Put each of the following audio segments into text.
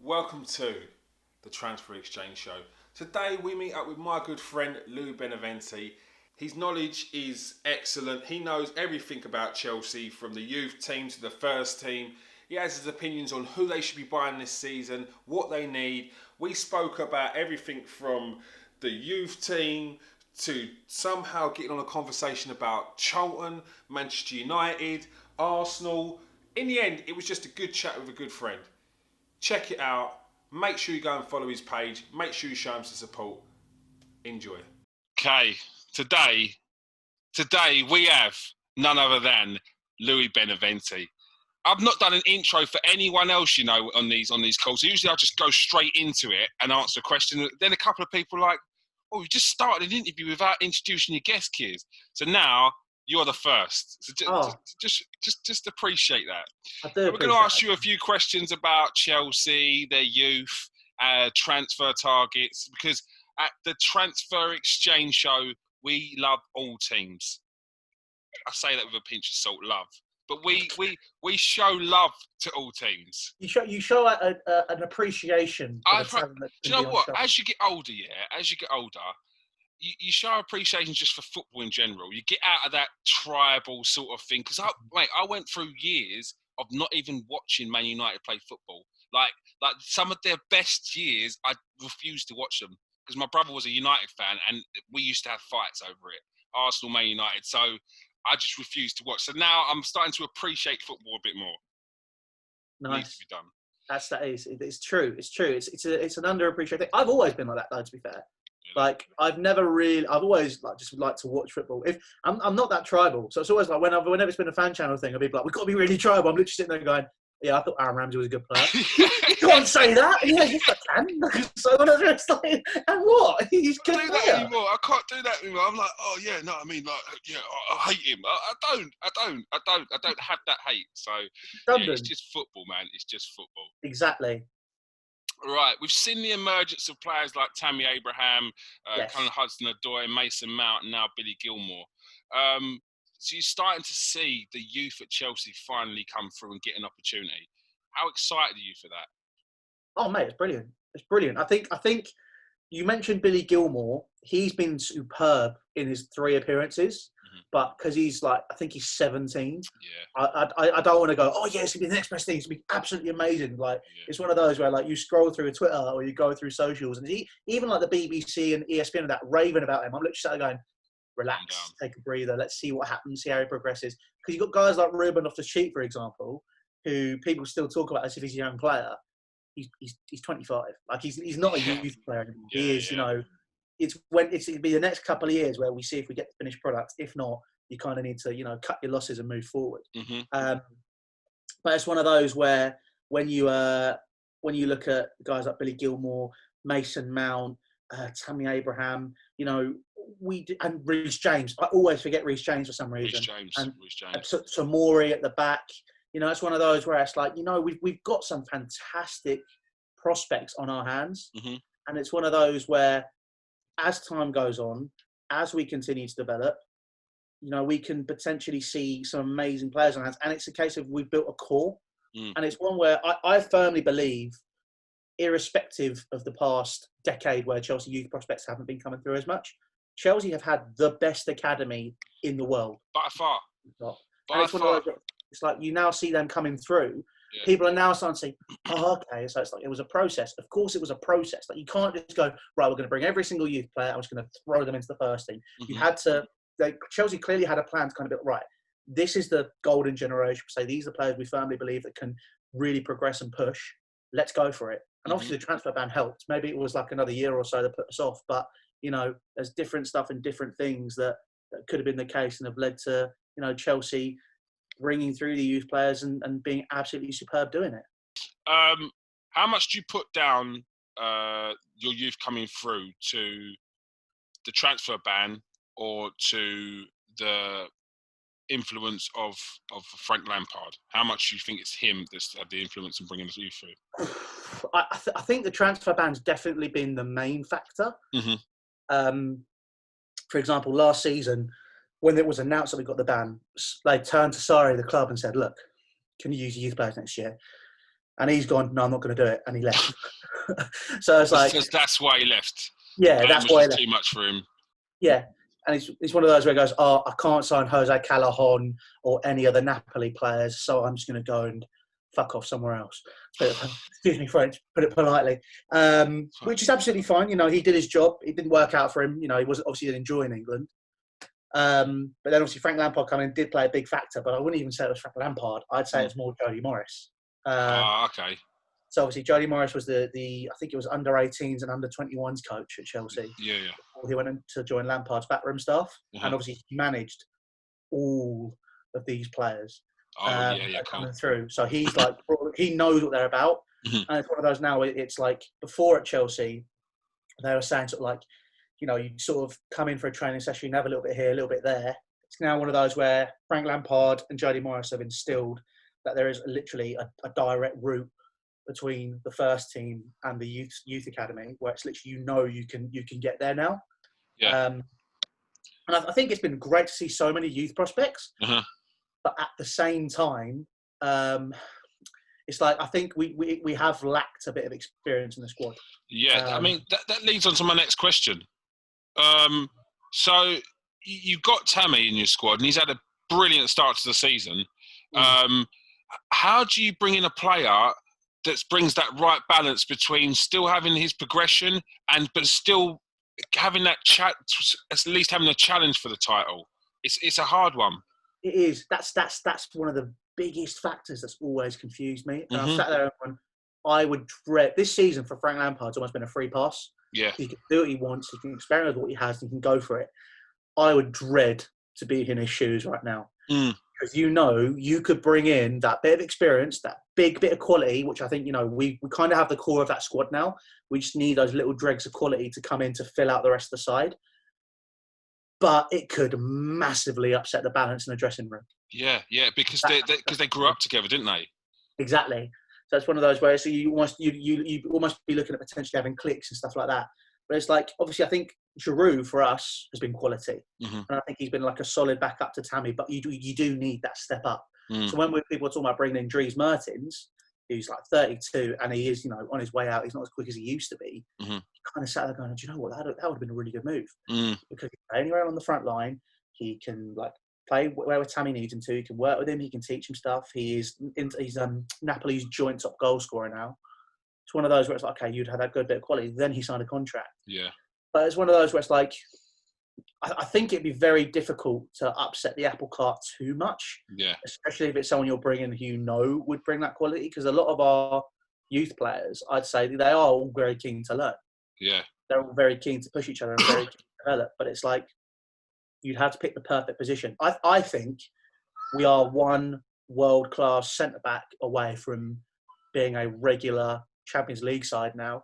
Welcome to the Transfer Exchange Show. Today we meet up with my good friend Louis Beneventi. His knowledge is excellent. He knows everything about Chelsea from the youth team to the first team. He has his opinions on who they should be buying this season, what they need. We spoke about everything from the youth team to somehow getting on a conversation about Charlton, Manchester United, Arsenal. In the end, it was just a good chat with a good friend. Check it out. Make sure you go and follow his page. Make sure you show him some support. Enjoy. Okay, today we have none other than Louis Beneventi. I've not done an intro for anyone else, on these calls. Usually I just go straight into it and answer a question. Then a couple of people are like, "Oh, you just started an interview without introducing your guest, kids." So now you're the first. So just appreciate that. I do. We're going to ask you a few questions about Chelsea, their youth, transfer targets, because at the Transfer Exchange Show, we love all teams. I say that with a pinch of salt, love. But we show love to all teams. You show an appreciation. Do you know what? As you get older, you show appreciation just for football in general. You get out of that tribal sort of thing. Because I went through years of not even watching Man United play football. Like some of their best years, I refused to watch them because my brother was a United fan and we used to have fights over it. Arsenal, Man United. So I just refused to watch. So now I'm starting to appreciate football a bit more. Nice. It needs to be done. It's true. It's an underappreciated thing. I've always been like that, though, to be fair. Like I've always just liked to watch football. If I'm not that tribal, so it's always like whenever it's been a fan channel thing, I'll be like, we've got to be really tribal. I'm literally sitting there going, yeah, I thought Aaron Ramsey was a good player. You can't say that. Yeah, yes, I can. So it's like, and what? He's good player. I can't do that anymore. I'm like, oh yeah, no, I mean, like, yeah, I hate him. I don't have that hate. So yeah, it's just football, man. It's just football. Exactly. Right, we've seen the emergence of players like Tammy Abraham, Yes. Colin Hudson-Odoi, Mason Mount, and now Billy Gilmore. So you're starting to see the youth at Chelsea finally come through and get an opportunity. How excited are you for that? Oh, mate, it's brilliant. It's brilliant. I think you mentioned Billy Gilmore. He's been superb in his 3 appearances, but because he's I think he's 17. Yeah. I don't want to go, oh, yeah, it's going to be the next best thing. It's going to be absolutely amazing. It's one of those where, you scroll through Twitter or you go through socials, and even the BBC and ESPN and that raving about him, I'm literally sat there going, relax, take a breather, let's see what happens, see how he progresses. Because you've got guys like Ruben Loftus-Cheek, for example, who people still talk about as if he's a young player. He's 25. He's not a youth player anymore. He is, it'll be the next couple of years where we see if we get the finished product. If not, you kind of need to, cut your losses and move forward. Mm-hmm. But it's one of those where when you look at guys like Billy Gilmore, Mason Mount, Tammy Abraham, and Reece James. I always forget Reece James for some reason. Reece James. Tomori at the back. It's one of those where it's we've got some fantastic prospects on our hands. Mm-hmm. And it's one of those where as time goes on, as we continue to develop, we can potentially see some amazing players on our hands. And it's a case of we've built a core. And it's one where I firmly believe, irrespective of the past decade where Chelsea youth prospects haven't been coming through as much, Chelsea have had the best academy in the world. By far. It's like you now see them coming through. Yeah. People are now starting to say, oh, okay. So it's it was a process. Of course it was a process. You can't just go, right, we're going to bring every single youth player. I'm just going to throw them into the first team. Mm-hmm. You had to, Chelsea clearly had a plan to kind of be, right, this is the golden generation. Say these are the players we firmly believe that can really progress and push. Let's go for it. And obviously the transfer ban helped. Maybe it was another year or so that put us off. But, there's different stuff and different things that could have been the case and have led to, Chelsea bringing through the youth players and being absolutely superb doing it. How much do you put down your youth coming through to the transfer ban or to the influence of Frank Lampard? How much do you think it's him that's had the influence in bringing the youth through? I think the transfer ban's definitely been the main factor. Mm-hmm. For example, last season, when it was announced that we got the ban, they turned to Sarri, the club, and said, look, can you use youth players next year? And he's gone, no, I'm not going to do it. And he left. So it's like... That's why he left. Yeah, The that's game why was just too much for him. Yeah. And it's one of those where he goes, I can't sign Jose Callahan or any other Napoli players, so I'm just going to go and fuck off somewhere else. Excuse me, French, put it politely. Which is absolutely fine. He did his job. It didn't work out for him. He obviously didn't enjoy in England. But then obviously Frank Lampard coming in did play a big factor, but I wouldn't even say it was Frank Lampard. I'd say it's more Jody Morris. Okay. So obviously Jody Morris was the I think it was under 18s and under 21s coach at Chelsea. Yeah. Before he went in to join Lampard's backroom staff, and obviously he managed all of these players coming through. So he's like, he knows what they're about, and it's one of those now. It's like before at Chelsea, they were saying sort of like, you sort of come in for a training session, have a little bit here, a little bit there. It's now one of those where Frank Lampard and Jody Morris have instilled that there is literally a direct route between the first team and the youth academy, where it's literally you can get there now. Yeah. And I think it's been great to see so many youth prospects, but at the same time, it's like I think we have lacked a bit of experience in the squad. Yeah, I mean that leads on to my next question. So you've got Tammy in your squad, and he's had a brilliant start to the season. How do you bring in a player that brings that right balance between still having his progression but still having that at least having a challenge for the title? It's a hard one. It is. That's one of the biggest factors that's always confused me. And I've sat there and gone, I would dread this season for Frank Lampard's almost been a free pass. Yeah. He can do what he wants. He can experiment with what he has. He can go for it. I would dread to be in his shoes right now. Because you could bring in that bit of experience, that big bit of quality, which I think, we kind of have the core of that squad now. We just need those little dregs of quality to come in to fill out the rest of the side. But it could massively upset the balance in the dressing room. Yeah, because they grew up together, didn't they? Exactly. So it's one of those where you almost be looking at potentially having cliques and stuff like that. But it's like, obviously, I think Giroud for us has been quality, and I think he's been like a solid backup to Tammy. But you do need that step up. So when people are talking about bringing in Dries Mertens, who's like 32 and he is on his way out, he's not as quick as he used to be. He kind of sat there going, do you know what? That would have been a really good move because he can play anywhere on the front line. He can play where Tammy needs him to. He can work with him. He can teach him stuff. He's Napoli's joint top goal scorer now. It's one of those where it's like, okay, you'd have that good bit of quality. Then he signed a contract. Yeah. But it's one of those where it's like, I think it'd be very difficult to upset the apple cart too much. Yeah. Especially if it's someone you're bringing who would bring that quality. Because a lot of our youth players, I'd say, they are all very keen to learn. Yeah. They're all very keen to push each other and very keen to develop. But it's like, you'd have to pick the perfect position. I think we are one world-class centre-back away from being a regular Champions League side now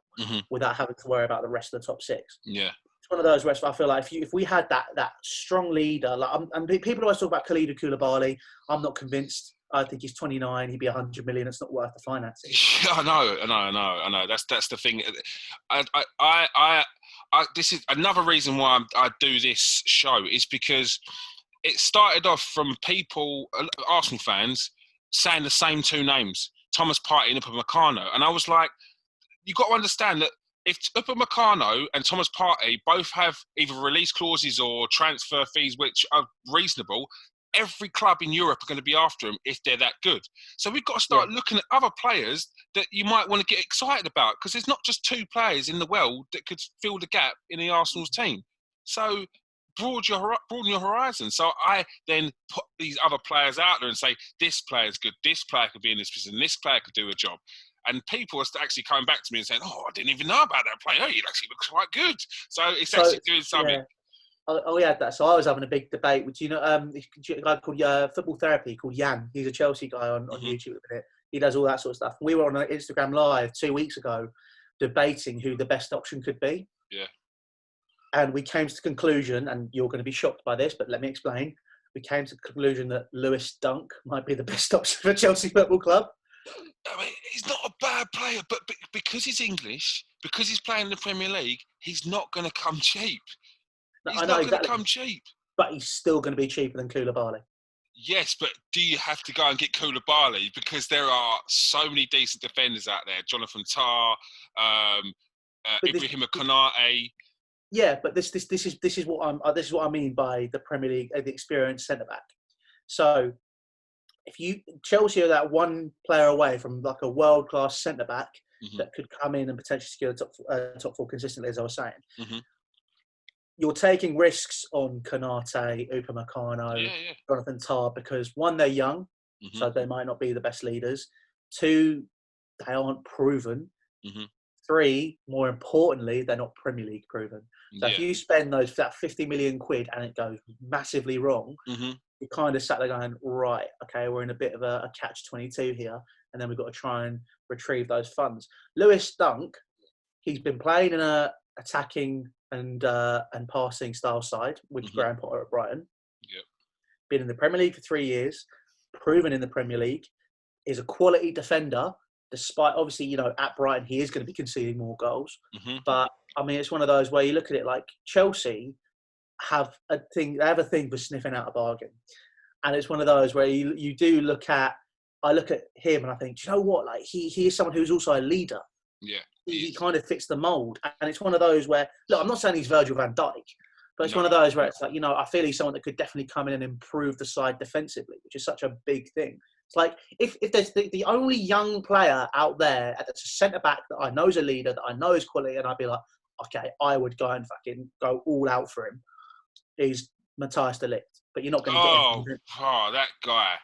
without having to worry about the rest of the top six. Yeah. It's one of those where I feel like if we had that strong leader, and people always talk about Kalidou Koulibaly, I'm not convinced. I think he's 29. He'd be 100 million. It's not worth the financing. I know. That's the thing. This is another reason why I do this show is because it started off from people, Arsenal fans, saying the same two names, Thomas Partey and Upamecano. And I was like, you've got to understand that if Upamecano and Thomas Partey both have either release clauses or transfer fees which are reasonable, every club in Europe are going to be after them if they're that good. So we've got to start looking at other players that you might want to get excited about because there's not just two players in the world that could fill the gap in the Arsenal's team. So broaden your horizon. So I then put these other players out there and say, this player's good, this player could be in this position, this player could do a job. And people are actually coming back to me and saying, I didn't even know about that player. He actually looks quite good. So it's actually doing something. Yeah. We had that. So I was having a big debate with, a guy called Football Therapy called Jan. He's a Chelsea guy on YouTube at the minute. He does all that sort of stuff. We were on an Instagram Live 2 weeks ago debating who the best option could be. Yeah. And we came to the conclusion, and you're going to be shocked by this, but let me explain. We came to the conclusion that Lewis Dunk might be the best option for Chelsea Football Club. I mean, he's not a bad player, but because he's English, because he's playing in the Premier League, he's not going to come cheap. He's not going to come cheap. But he's still going to be cheaper than Koulibaly. Yes, but do you have to go and get Koulibaly? Because there are so many decent defenders out there. Jonathan Tah, Ibrahim Konate. Yeah, but this is what I mean by the Premier League, the experienced centre back. So if Chelsea are that one player away from like a world class centre back that could come in and potentially secure the top four consistently, as I was saying. You're taking risks on Konate, Upamecano, Jonathan Tah, because one, they're young, so they might not be the best leaders. Two, they aren't proven. 3, more importantly, they're not Premier League proven. So if you spend that 50 million quid and it goes massively wrong, you kind of sat there going, right, okay, we're in a bit of a catch-22 here, and then we've got to try and retrieve those funds. Lewis Dunk, he's been playing in a attacking and passing style side with Graham Potter at Brighton. Been in the Premier League for 3 years, proven in the Premier League, is a quality defender. Despite, obviously, at Brighton, he is going to be conceding more goals. But, I mean, it's one of those where you look at it like Chelsea have a thing for sniffing out a bargain. And it's one of those where you do look at, I look at him and I think, do you know what? Like, he is someone who's also a leader. Yeah. He kind of fits the mould. And it's one of those where, look, I'm not saying he's Virgil van Dijk, but it's one of those where it's like, I feel he's someone that could definitely come in and improve the side defensively, which is such a big thing. It's like, if there's the only young player out there that's a centre-back that I know is a leader, that I know is quality, and I'd be like, okay, I would go and fucking go all out for him, is Matthias de Ligt. But you're not going to get him. Oh, that guy.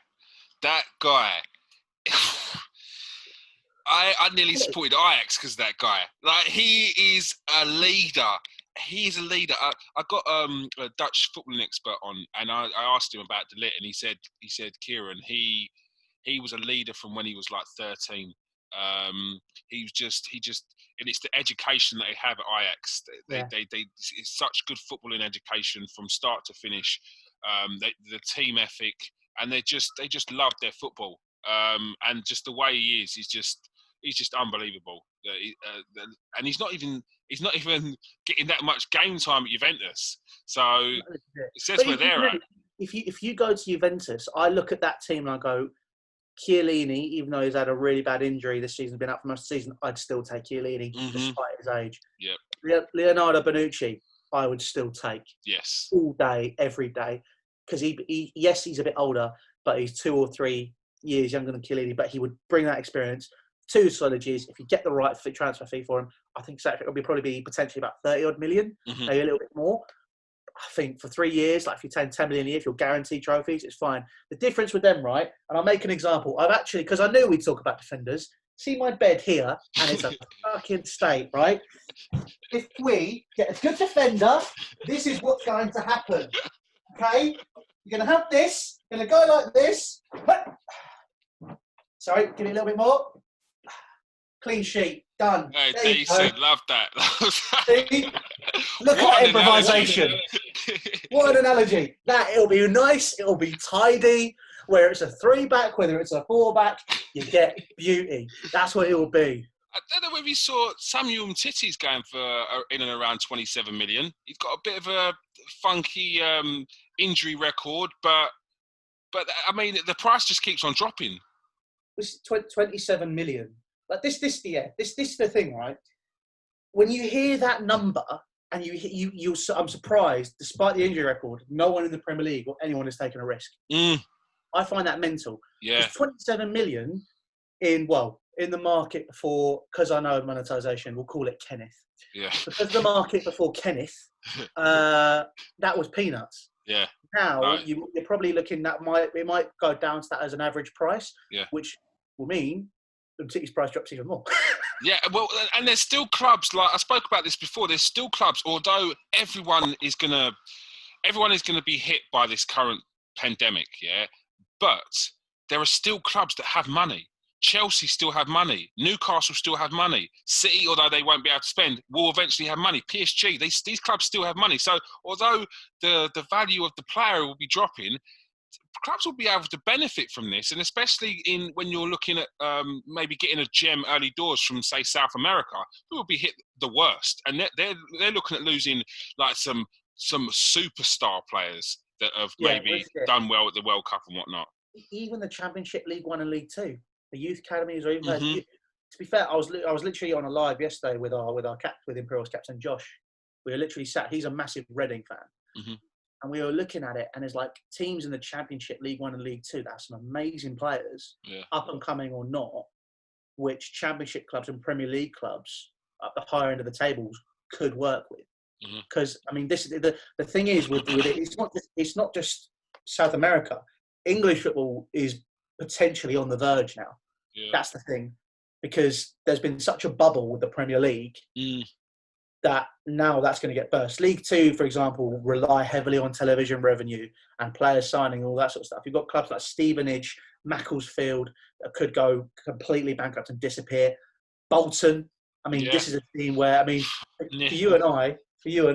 I nearly supported Ajax because of that guy. Like, he is a leader. He's a leader. I got a Dutch footballing expert on, and I asked him about De Ligt, and he said, Kieran, he was a leader from when he was like 13. And it's the education that they have at Ajax. It's such good footballing education from start to finish. The team ethic, and they just love their football. And just the way he is, he's just unbelievable. And he's not even getting that much game time at Juventus. So it says where they're at. If you go to Juventus, I look at that team and I go, Chiellini, even though he's had a really bad injury this season, been out for most of the season, I'd still take Chiellini despite his age. Yep. Leonardo Bonucci, I would still take. Yes. All day, every day. Because he's a bit older, but he's 2 or 3 years younger than Chiellini, but he would bring that experience. 2 solid years. If you get the right transfer fee for him, I think it'll probably be potentially about 30-odd million, maybe a little bit more. I think for 3 years, like if you take 10 million a year, if you're guaranteed trophies, it's fine. The difference with them, right? And I'll make an example. I've actually, because I knew we'd talk about defenders, see my bed here, and it's a fucking state, right? If we get a good defender, this is what's going to happen. Okay? You're going to have this, you're going to go like this. Sorry, give me a little bit more. Clean sheet, done. Hey, decent, love that. See? Look at improvisation. What an analogy. It'll be nice, it'll be tidy. Where it's a 3-back, whether it's a 4-back, you get beauty. That's what it will be. I don't know whether you saw Samuel Umtiti's going for in and around 27 million. He's got a bit of a funky injury record, but I mean, the price just keeps on dropping. It's 27 million. Like this is the thing, right? When you hear that number, and I'm surprised, despite the injury record, no one in the Premier League or anyone has taken a risk. I find that mental. Yeah. 27 million in the market before, because I know monetization, we'll call it Kenneth. Yeah. Because the market before Kenneth, that was peanuts. Yeah. Now right. you're probably looking at it might go down to that as an average price. Yeah. Which will mean the City's price drops even more. Yeah, well, and there's still clubs, like I spoke about this before, there's still clubs, although everyone is going to be hit by this current pandemic, yeah? But there are still clubs that have money. Chelsea still have money. Newcastle still have money. City, although they won't be able to spend, will eventually have money. PSG, these clubs still have money. So although the value of the player will be dropping, clubs will be able to benefit from this, and especially when you're looking at maybe getting a gem early doors from, say, South America, who will be hit the worst, and they're looking at losing like some superstar players that have maybe done well at the World Cup and whatnot. Even the Championship, League One and League Two, the youth academies, or even Mm-hmm. to be fair, I was literally on a live yesterday with Imperial's captain Josh. We were literally sat. He's a massive Reading fan, mm-hmm. and we were looking at it, and there's like teams in the Championship, League One and League Two that have some amazing players, up and coming or not, which Championship clubs and Premier League clubs at the higher end of the tables could work with. Because I mean, this the thing is with it, it's not just South America. English football is potentially on the verge now. Yeah. That's the thing, because there's been such a bubble with the Premier League that now that's going to get burst. League Two, for example, rely heavily on television revenue and players signing, all that sort of stuff. You've got clubs like Stevenage, Macclesfield that could go completely bankrupt and disappear. Bolton. I mean, this is a team where, I mean, for you and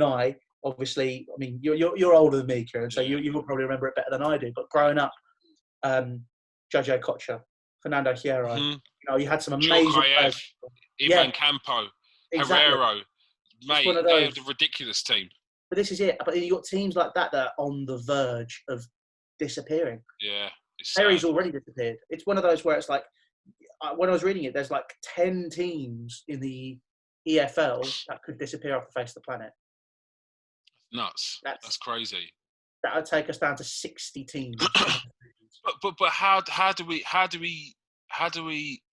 I, obviously, I mean, you're older than me, Kieran, so you will probably remember it better than I do. But growing up, Jojo Kocha, Fernando Hierro, you know, you had some amazing players. Ivan Campo, Herrero, mate, they have a ridiculous team. But this is it. But you've got teams like that that are on the verge of disappearing. Yeah. Perry's already disappeared. It's one of those where it's like, when I was reading it, there's like 10 teams in the EFL that could disappear off the face of the planet. Nuts. That's crazy. That would take us down to 60 teams. but how do we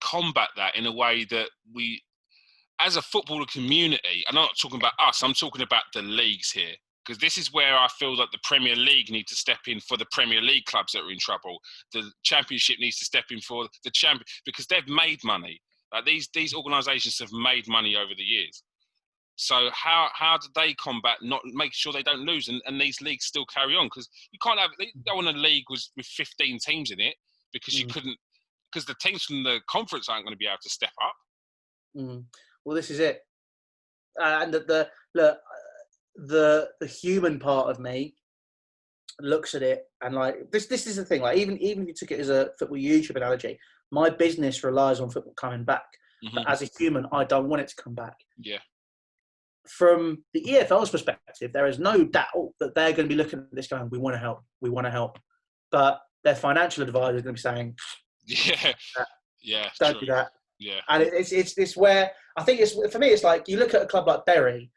combat that in a way that we, as a footballer community, and I'm not talking about us, I'm talking about the leagues here, because this is where I feel that the Premier League need to step in for the Premier League clubs that are in trouble. The Championship needs to step in for the champion, because they've made money. Like these organisations have made money over the years. So how do they combat not making sure they don't lose and these leagues still carry on? Because you can't go on a league with 15 teams in it, because you couldn't, because the teams from the conference aren't going to be able to step up. Well, this is it, and the human part of me looks at it and like this is the thing. Like even if you took it as a football YouTube analogy, my business relies on football coming back. But as a human, I don't want it to come back. Yeah. From the EFL's perspective, there is no doubt that they're going to be looking at this going, we want to help. But their financial advisor is going to be saying, don't do that. Yeah. And it's where, I think for me, it's like, you look at a club like Bury,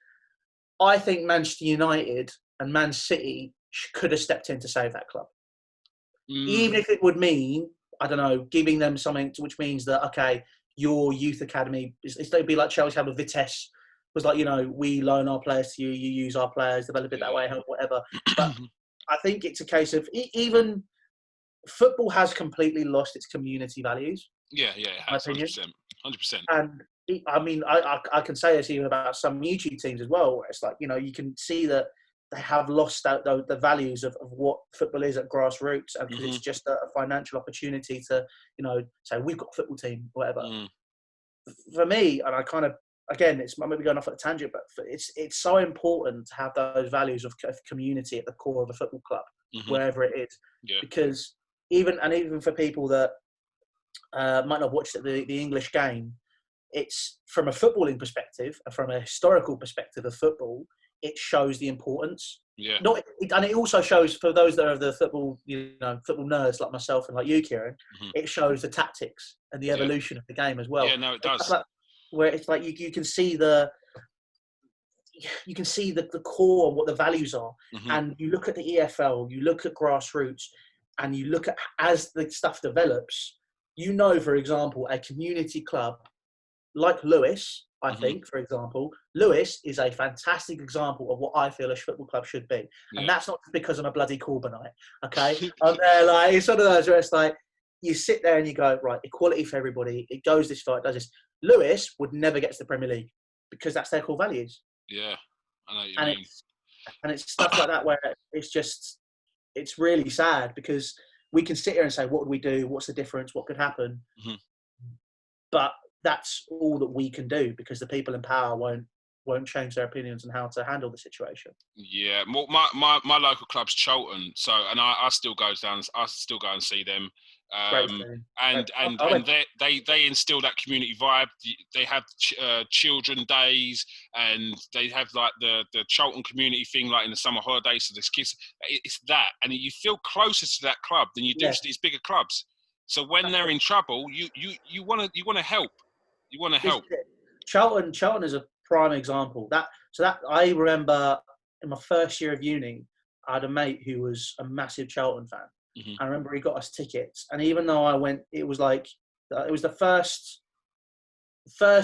I think Manchester United and Man City could have stepped in to save that club. Even if it would mean, I don't know, giving them something which means that, okay, your youth academy, it's going to be like Chelsea had with Vitesse, was like, you know, we loan our players to you, you use our players, develop it that way, help, whatever. But I think it's a case of, even football has completely lost its community values. Yeah, it has, 100%. And I mean, I can say this even about some YouTube teams as well, where it's like, you know, you can see that they have lost out the values of what football is at grassroots, and because it's just a financial opportunity to, you know, say we've got a football team, whatever. For me, and I kind of, again, it's maybe going off at a tangent, but it's so important to have those values of community at the core of a football club, wherever it is, because even for people that might not have watched the English game, it's from a footballing perspective, from a historical perspective of football, it shows the importance. Yeah. And it also shows, for those that are the football, you know, football nerds like myself and like you, Kieran, it shows the tactics and the evolution of the game as well. Yeah, no, it does. Where it's like you can see the core of what the values are, and you look at the EFL, you look at grassroots, and you look at, as the stuff develops, you know, for example, a community club like Lewis, I think, for example, Lewis is a fantastic example of what I feel a football club should be. And that's not because I'm a bloody Corbynite, okay? I'm there, like, it's one of those where it's like, you sit there and you go, right, equality for everybody. It goes this far, it does this. Lewis would never get to the Premier League because that's their core values. Yeah, I know what you mean. It's stuff like that where it's really sad, because we can sit here and say, what would we do? What's the difference? What could happen? But that's all that we can do, because the people in power won't change their opinions on how to handle the situation. Yeah, my local club's Charlton, so, and I still go and see them. Great thing. And they instill that community vibe. They have children days, and they have like the Charlton community thing, like in the summer holidays. So there's kids. It's that, and you feel closer to that club than you do to these bigger clubs. So when they're in trouble, you want to help. You want to help. Charlton is a prime example. That I remember in my first year of uni, I had a mate who was a massive Charlton fan. Mm-hmm. I remember he got us tickets, and even though I went, it was the first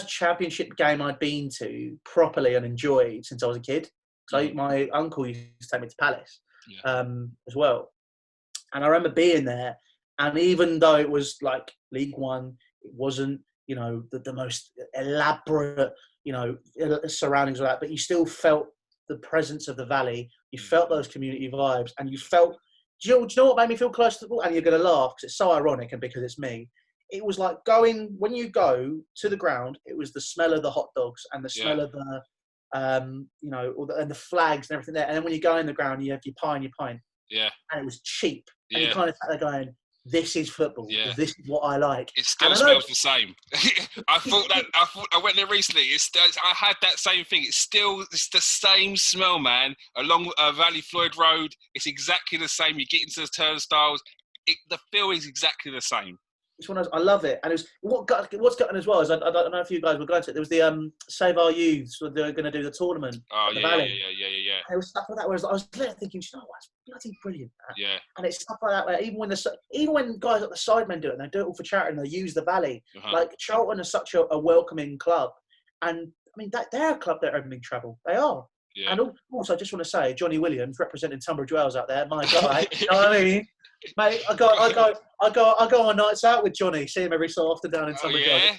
championship game I'd been to properly and enjoyed since I was a kid. So my uncle used to take me to Palace as well, and I remember being there. And even though it was like League One, it wasn't, the most elaborate, surroundings of that, but you still felt the presence of the Valley. You felt those community vibes, and you felt, do you know what made me feel close to the ball? And you're going to laugh because it's so ironic and because it's me. It was like when you go to the ground, it was the smell of the hot dogs and the smell of the, and the flags and everything there. And then when you go in the ground, you have your pie and your pint. Yeah. And it was cheap. And you kind of sat there going, this is football. Yeah. This is what I like. It still smells the same. I went there recently. I had that same thing. It's the same smell, man. Along Valley Floyd Road, it's exactly the same. You get into the turnstiles. The feel is exactly the same. It's one of those, I love it. And it was what's gotten as well is I don't know if you guys were going to it. There was the Save Our Youths. So they're going to do the tournament. Oh the yeah. And it was stuff like that. Whereas I was thinking, you know what, it's bloody brilliant. Man. Yeah. And it's stuff like that. Where even when guys at the sidemen do it, and they do it all for charity, and they use the Valley. Like Charlton is such a welcoming club, and I mean they're a club that are having trouble. They are. Yeah. And also, I just want to say, Johnny Williams representing Tunbridge Wells out there, my guy. You know what I mean? Mate, I go on nights out with Johnny. See him every so often down in Tunbridge Wells.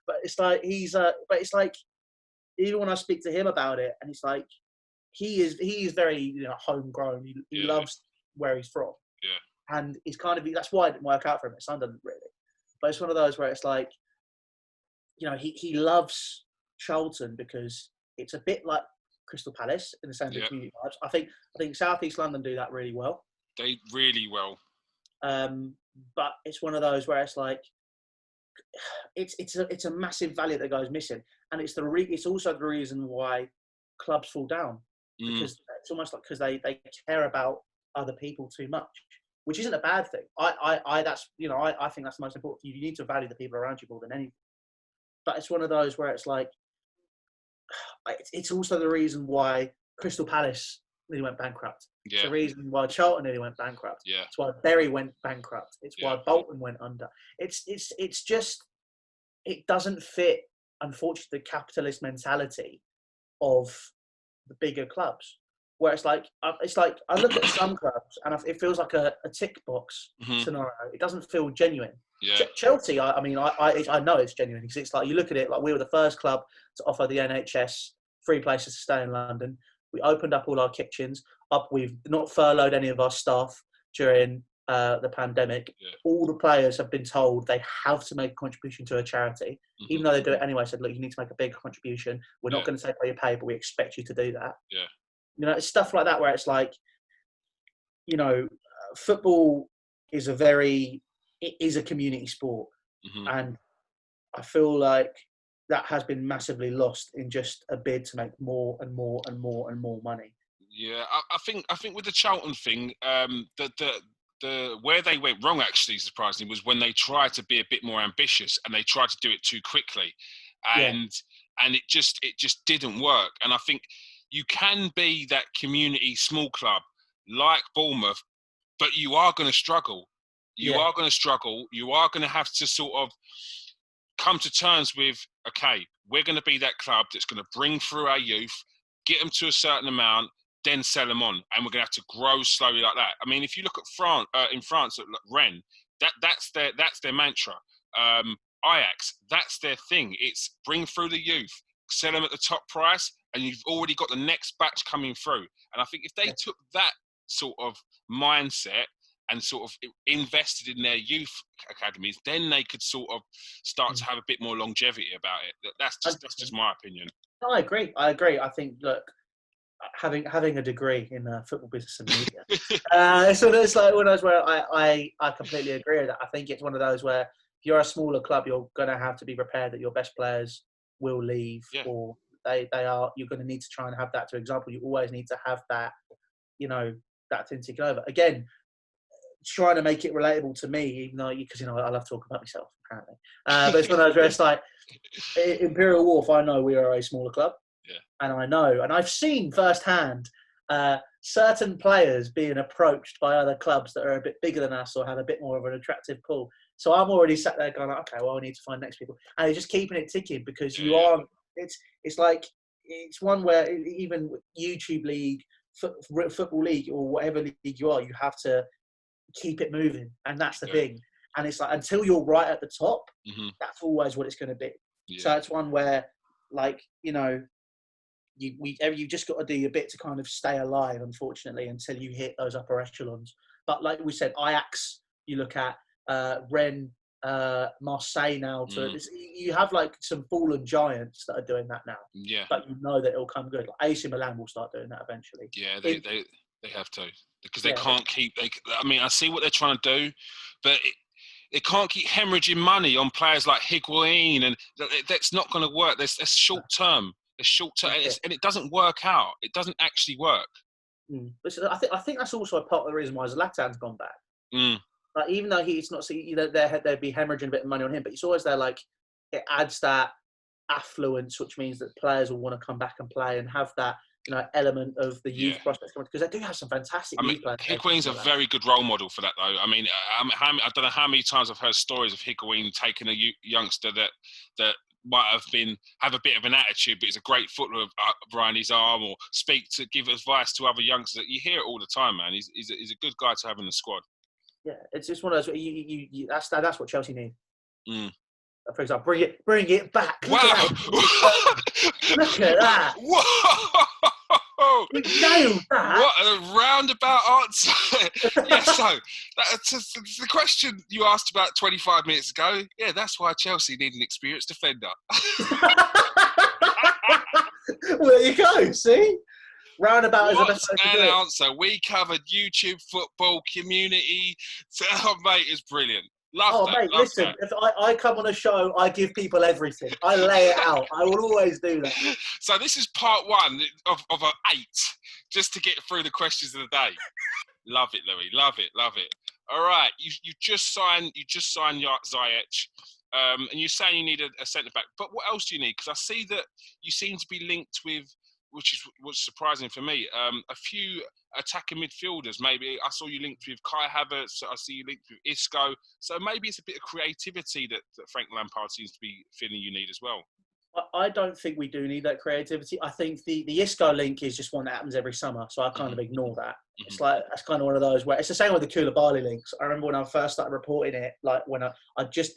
But it's like it's like even when I speak to him about it, and it's like he is very homegrown. He loves where he's from. Yeah. And he's kind of that's why it didn't work out for him at Sunderland really. But it's one of those where it's like he loves Charlton because it's a bit like Crystal Palace in the sense of community vibes. I think South East London do that really well. They really well. But it's one of those where it's like it's a massive value that goes missing, and it's also the reason why clubs fall down because it's almost like because they care about other people too much, which isn't a bad thing. I think that's the most important thing. You need to value the people around you more than anything. But it's one of those where it's like it's also the reason why Crystal Palace nearly went bankrupt. Yeah. It's the reason why Charlton nearly went bankrupt. Yeah. It's why Bury went bankrupt. It's why Bolton went under. It's just it doesn't fit, unfortunately, the capitalist mentality of the bigger clubs. Where it's like I look at some clubs and it feels like a tick box scenario. It doesn't feel genuine. Yeah. Chelsea, I know it's genuine because it's like you look at it like we were the first club to offer the NHS free places to stay in London. We opened up all our kitchens. We've not furloughed any of our staff during the pandemic. Yeah. All the players have been told they have to make a contribution to a charity, even though they do it anyway. Said, look, you need to make a big contribution. We're not going to take away your pay, but we expect you to do that. Yeah. It's stuff like that where it's like, football is a community sport, and I feel like that has been massively lost in just a bid to make more and more and more and more money. Yeah, I think with the Charlton thing, the where they went wrong actually, surprisingly, was when they tried to be a bit more ambitious and they tried to do it too quickly, and it just didn't work. And I think you can be that community small club like Bournemouth, but you are going to struggle. You are going to struggle. You are going to have to sort of come to terms with, okay, we're going to be that club that's going to bring through our youth, get them to a certain amount, then sell them on, and we're going to have to grow slowly like that. I mean, if you look at in France at Rennes, that's their mantra. Ajax, that's their thing. It's bring through the youth, sell them at the top price, and you've already got the next batch coming through. And I think if they took that sort of mindset and sort of invested in their youth academies, then they could sort of start to have a bit more longevity about it. That's just my opinion. No, I agree. I think, look, having a degree in football business and media. So it's like one of those where I completely agree with that. I think it's one of those where if you're a smaller club, you're going to have to be prepared that your best players will leave, or you're going to need to try and have that. For example, you always need to have that, that thing taken over. Again, trying to make it relatable to me, even though because I love talking about myself apparently. But it's one of those where it's like Imperial Wharf. I know we are a smaller club, and I've seen firsthand certain players being approached by other clubs that are a bit bigger than us or have a bit more of an attractive pull. So I'm already sat there going, okay, well, I need to find next people, and you're just keeping it ticking because you are. It's like it's one where even YouTube League, Football League, or whatever league you are, you have to keep it moving, and that's the thing. And it's like until you're right at the top, that's always what it's going to be. So it's one where, like, you've just got to do your bit to kind of stay alive, unfortunately, until you hit those upper echelons. But like we said, Ajax, you look at Rennes, Marseille now. You have like some fallen giants that are doing that now. Yeah. But you know that it'll come good. Like AC Milan will start doing that eventually. Yeah, they have to, because they can't keep. I see what they're trying to do, but they can't keep hemorrhaging money on players like Higuain, and that's not going to work. That's short term. It's short term, and it doesn't work out. It doesn't actually work. Listen, I think that's also a part of the reason why Zlatan's gone back. Like, even though he's not, they'd be hemorrhaging a bit of money on him, but he's always there. Like, it adds that affluence, which means that players will want to come back and play and have that element of the youth prospects coming, because they do have some fantastic youth players. Higuain's a very good role model for that, though. I don't know how many times I've heard stories of Higuain taking a youngster that might have a bit of an attitude, but he's a great footballer behind his arm, or give advice to other youngsters. You hear it all the time, man. He's a good guy to have in the squad. Yeah, it's just one of those. That's what Chelsea need. For example, bring it back. Wow! Look at that! Whoa! You nailed that. What a roundabout answer! So that's the question you asked about 25 minutes ago. Yeah, that's why Chelsea need an experienced defender. Well, there you go. See. Roundabout is the best way to do it. Answer. We covered YouTube, football, community. Oh, mate, it's brilliant. Love that. Mate, listen, if I come on a show, I give people everything. I lay it out. I will always do that. So this is part one of an 8, just to get through the questions of the day. Love it, Louis. Love it. All right, you just signed Ziyech, and you're saying you need a centre back. But what else do you need? Because I see that you seem to be linked with, which was surprising for me, a few attacking midfielders. Maybe I saw you linked with Kai Havertz. I see you linked with Isco. So maybe it's a bit of creativity that Frank Lampard seems to be feeling you need as well. I don't think we do need that creativity. I think the Isco link is just one that happens every summer, so I kind of ignore that. It's like, that's kind of one of those where it's the same with the Koulibaly links. I remember when I first started reporting it, like when I just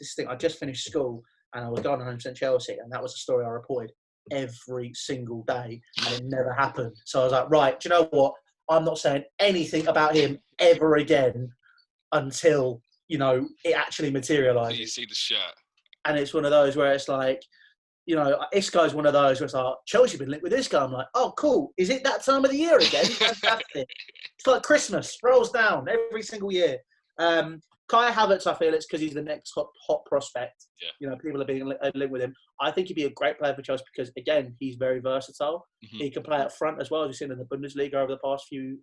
finished school and I was going 100% Chelsea, and that was a story I reported every single day, and it never happened. So I was like, right, do you know what? I'm not saying anything about him ever again until, it actually materialises. You see the shirt. And it's one of those where it's like, Isco's one of those where it's like, Chelsea been linked with Isco. I'm like, oh, cool. Is it that time of the year again? Fantastic. It's like Christmas. Rolls down every single year. Kai Havertz, I feel it's because he's the next hot prospect. Yeah. People are being linked with him. I think he'd be a great player for Chelsea because, again, he's very versatile. He can play up front as well, as we've seen in the Bundesliga over the past few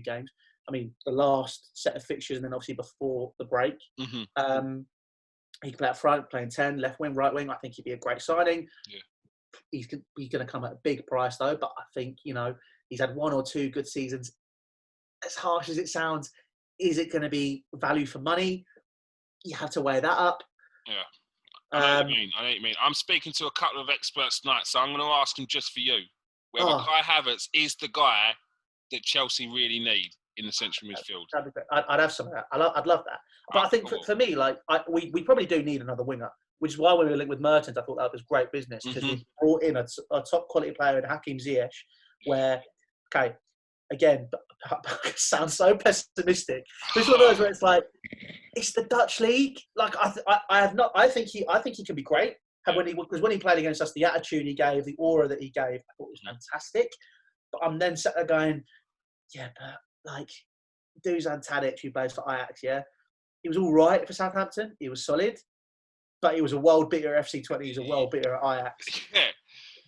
games. I mean, the last set of fixtures and then obviously before the break. He can play up front, playing 10, left wing, right wing. I think he'd be a great signing. Yeah. He's going to come at a big price, though. But I think, he's had 1 or 2 good seasons. As harsh as it sounds, is it going to be value for money? You have to weigh that up. Yeah. I know what you mean. I'm speaking to a couple of experts tonight, so I'm going to ask them just for you. Whether Kai Havertz is the guy that Chelsea really need in the central midfield. I'd have some of that. I'd love that. But I think for me, we probably do need another winger, which is why when we were linked with Mertens, I thought that was great business because we brought in a top quality player in Hakim Ziyech, where, okay, again, sounds so pessimistic. But it's one of those where it's like, it's the Dutch league. Like I think he can be great. Because when he played against us, the attitude he gave, the aura that he gave, I thought was fantastic. But I'm then sat there going, yeah, but like Dusan Tadic, who plays for Ajax, yeah, he was all right for Southampton. He was solid, but he was a world beater at FC20. He was a world beater at Ajax. Yeah.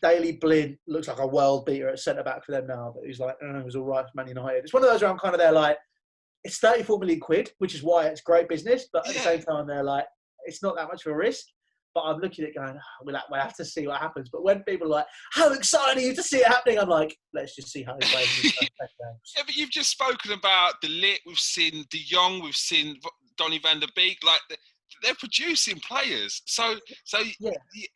Daley Blind looks like a world beater at centre back for them now, but he's like, he was all right for Man United. It's one of those where I'm kind of there like, it's 34 million quid, which is why it's great business, but at the same time, they're like, it's not that much of a risk. But I'm looking at it going, we'll have to see what happens. But when people are like, how excited are you to see it happening? I'm like, let's just see how he plays. Yeah, but you've just spoken about De Ligt, we've seen De Jong, we've seen Donny van der Beek. Like, they're producing players. So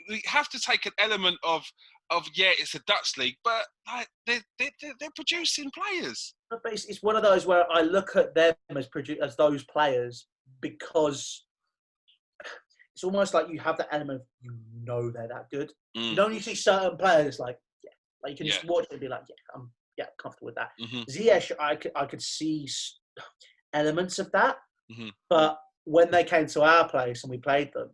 we have to take an element of it's a Dutch league, but like they're producing players. But it's one of those where I look at them as those players because it's almost like you have that element of, they're that good. You don't usually see certain players like you can just watch it and be like, I'm comfortable with that. Ziyech, I could see elements of that, but when they came to our place and we played them,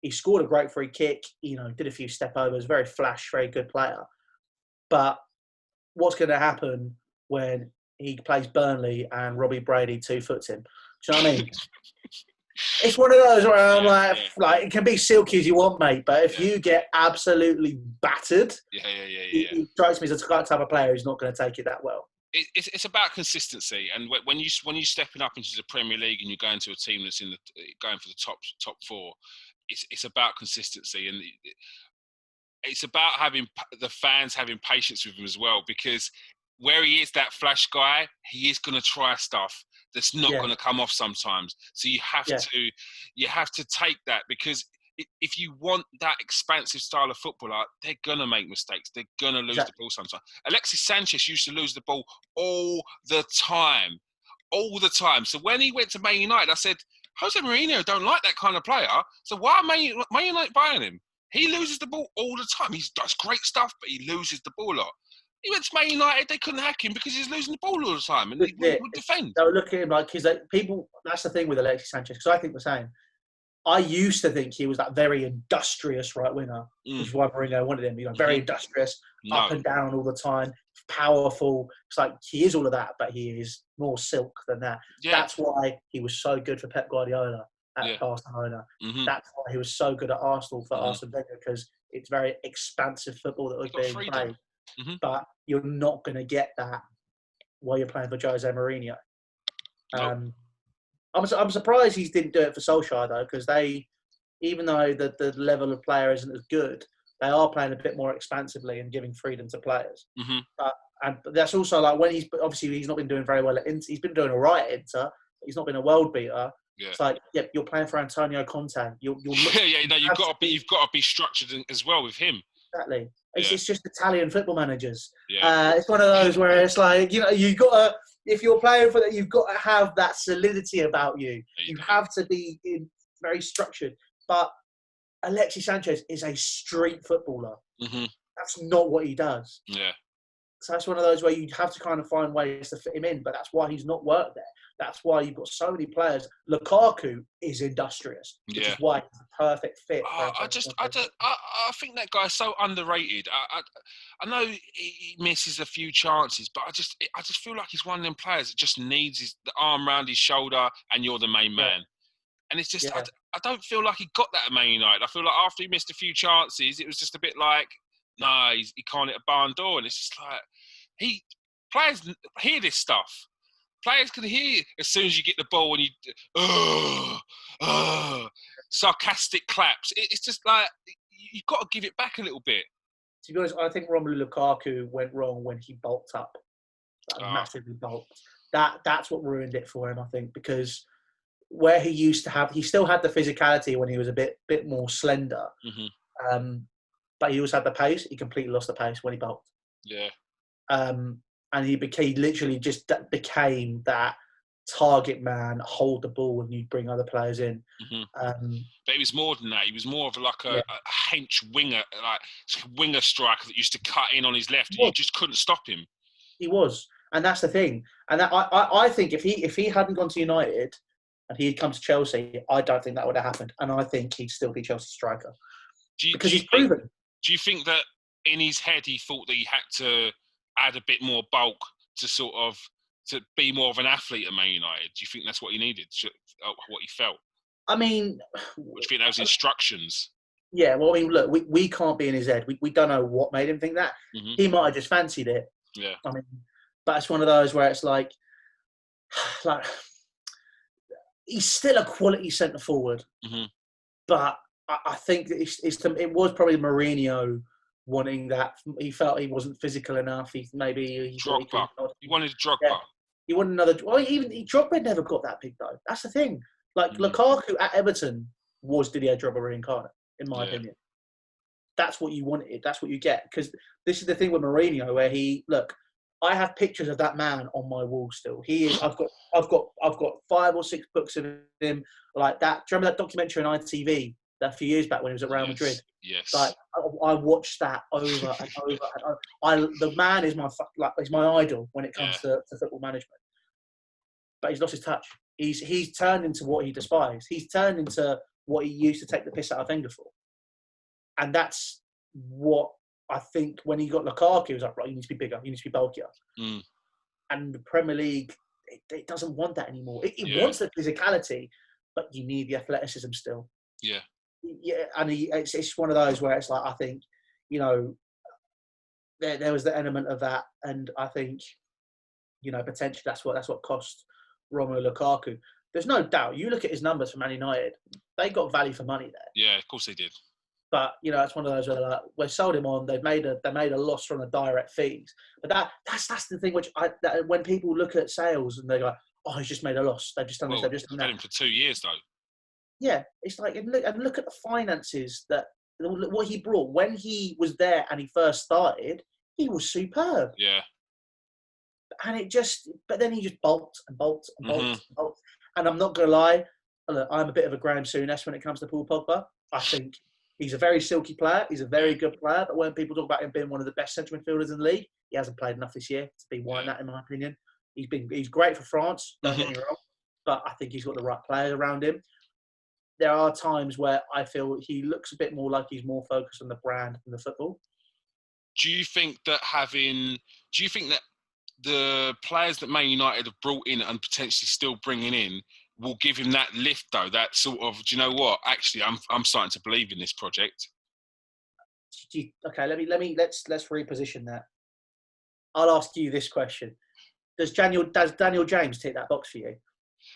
he scored a great free kick, did a few step overs, very flash, very good player. But what's going to happen when he plays Burnley and Robbie Brady 2-foots him? Do you know what I mean? It's one of those where I'm like, it can be silky as you want, mate, but if you get absolutely battered, he strikes me as the type of player who's not going to take it that well. It's about consistency, and when you're stepping up into the Premier League and you're going to a team that's going for the top four, it's about consistency, and it's about having the fans having patience with him as well, because where he is that flash guy, he is going to try stuff that's not going to come off sometimes. So you have to take that, because if you want that expansive style of footballer, they're going to make mistakes. They're going to lose the ball sometimes. Alexis Sanchez used to lose the ball all the time. So when he went to Man United, I said, Jose Mourinho don't like that kind of player. So why are Man United buying him? He loses the ball all the time. He does great stuff, but he loses the ball a lot. He went to Man United, they couldn't hack him because he's losing the ball all the time, and he would defend. They were looking at him like people. That's the thing with Alexis Sanchez, because I think the same. I used to think he was that very industrious right winger, which is why Mourinho wanted him. Very industrious, up and down all the time, powerful. It's like he is all of that, but he is more silk than that. Yeah. That's why he was so good for Pep Guardiola at Barcelona. That's why he was so good at Arsenal for Arsene Wenger, because it's very expansive football that was being played. But you're not going to get that while you're playing for Jose Mourinho. I'm surprised he didn't do it for Solskjaer, though, because even though the level of player isn't as good, they are playing a bit more expansively and giving freedom to players. But that's also like when he's not been doing very well at Inter. He's been doing all right at Inter, but he's not been a world beater. Yeah. It's like, you're playing for Antonio Conte. You've got to be structured as well with him. Exactly. It's just Italian football managers. Yeah. It's one of those where it's like, you've got to, if you're playing for that, you've got to have that solidity about you. You have to be very structured. But Alexis Sanchez is a street footballer. That's not what he does. Yeah. So that's one of those where you have to kind of find ways to fit him in, but that's why he's not worked there. That's why you've got so many players. Lukaku is industrious, which is why he's the perfect fit. I think that guy's so underrated. I know he misses a few chances, but I just feel like he's one of them players that just needs the arm around his shoulder, and you're the main man. And it's just I don't feel like he got that at Man United. I feel like after he missed a few chances, it was just a bit like, he can't hit a barn door, and it's just like players hear this stuff. Players can hear as soon as you get the ball and you sarcastic claps. It's just like you've got to give it back a little bit. To be honest, I think Romelu Lukaku went wrong when he bulked up, massively bulked. That's what ruined it for him, I think, because where he used to have, he still had the physicality when he was a bit more slender, but he also had the pace. He completely lost the pace when he bulked. Yeah. And he literally just became that target man, hold the ball, and you'd bring other players in. But he was more than that. He was more of a hench winger, like winger striker that used to cut in on his left, and you just couldn't stop him. He was, and that's the thing. And I think if he hadn't gone to United and he had come to Chelsea, I don't think that would have happened. And I think he'd still be Chelsea's striker. because he's proven. Do you think that in his head he thought that he had to add a bit more bulk to sort of to be more of an athlete at Man United? Do you think that's what he needed? What he felt? I mean, do you think those instructions? Yeah, well, I mean, look, we can't be in his head. We don't know what made him think that. Mm-hmm. He might have just fancied it. Yeah. I mean, but it's one of those where it's like he's still a quality centre forward, mm-hmm. but I think it was probably Mourinho wanting that. He felt he wasn't physical enough. He Drogba. He wanted Drogba. Yeah. He wanted another. Well, even Drogba never got that big though. That's the thing. Like Lukaku at Everton was Didier Drogba reincarnate, in my opinion. That's what you wanted. That's what you get. Because this is the thing with Mourinho, where I have pictures of that man on my wall still. He is. I've got 5 or 6 books of him like that. Do you remember that documentary on ITV a few years back when he was at Real Madrid? Yes. Like I watched that over and over and over. The man is he's my idol when it comes to football management. But he's lost his touch. He's turned into what he despised. He's turned into what he used to take the piss out of Wenger for. And that's what I think when he got Lukaku, he was like, right, you need to be bigger, you need to be bulkier. And the Premier League, it doesn't want that anymore. It wants the physicality, but you need the athleticism still. Yeah. Yeah, and it's one of those where it's like, I think, there was the element of that, and I think, potentially that's what cost Romelu Lukaku. There's no doubt. You look at his numbers for Man United; they got value for money there. Yeah, of course they did. But it's one of those where we sold him on. They made a loss from the direct fees. But that's the thing which when people look at sales and they go, oh, he's just made a loss. They've just done this. They've just done that. Had him for 2 years though. Yeah, it's like and look at the finances what he brought when he was there and he first started. He was superb. Yeah. And but then he just bolts and bolts and bolts and bolts. And I'm not gonna lie, look, I'm a bit of a Graham Souness when it comes to Paul Pogba. I think he's a very silky player. He's a very good player. But when people talk about him being one of the best central midfielders in the league, he hasn't played enough this year to be one that, in my opinion. He's great for France. Don't get me wrong, but I think he's got the right players around him. There are times where I feel he looks a bit more like he's more focused on the brand than the football. Do you think that the players that Man United have brought in and potentially still bringing in will give him that lift though? That sort of, do you know what? Actually, I'm starting to believe in this project. Okay, let's reposition that. I'll ask you this question: Does Daniel James tick that box for you?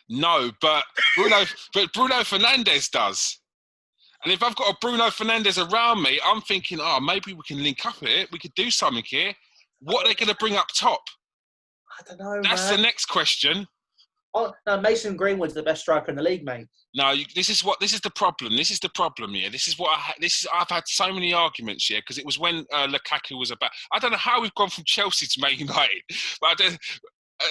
No, but Bruno Fernandes does. And if I've got a Bruno Fernandes around me, I'm thinking, maybe we can link up here. We could do something here. What are they going to bring up top? I don't know. That's the next question. Oh no, Mason Greenwood's the best striker in the league, mate. No, this is the problem. This is the problem here. I've had so many arguments here because it was when Lukaku was about. I don't know how we've gone from Chelsea to Man United, but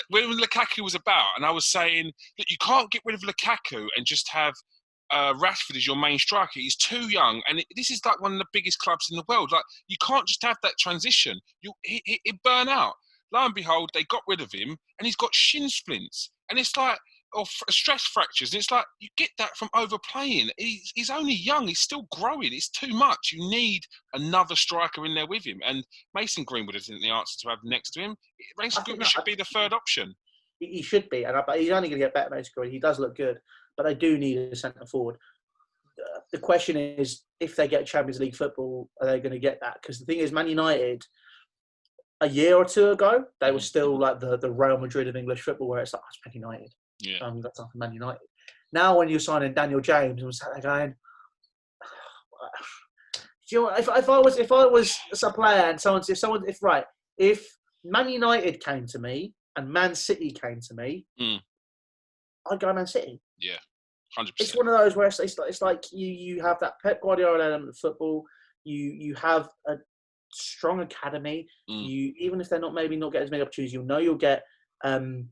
when Lukaku was about, and I was saying that you can't get rid of Lukaku and just have Rashford as your main striker. He's too young, and this is like one of the biggest clubs in the world. Like you can't just have that transition. It burn out. Lo and behold, they got rid of him, and he's got shin splints, and it's like stress fractures. And it's like you get that from overplaying. He's only young. He's still growing. It's too much. You need another striker in there with him. And Mason Greenwood isn't the answer to have next to him. Mason Greenwood should be the third option. He should be, but he's only going to get better. Mason Greenwood. He does look good, but they do need a centre forward. The question is, if they get Champions League football, are they going to get that? Because the thing is, Man United, a year or two ago, they were still like the Real Madrid of English football, where it's like, it's Man United. Yeah. That's not for Man United. Now, when you're signing Daniel James, and sat there going, do you know what, if I was a player and if Man United came to me and Man City came to me, I'd go Man City. Yeah, 100%. It's one of those where it's like you have that Pep Guardiola element of football. You have a strong academy. Even if they're not getting as many opportunities, you'll get some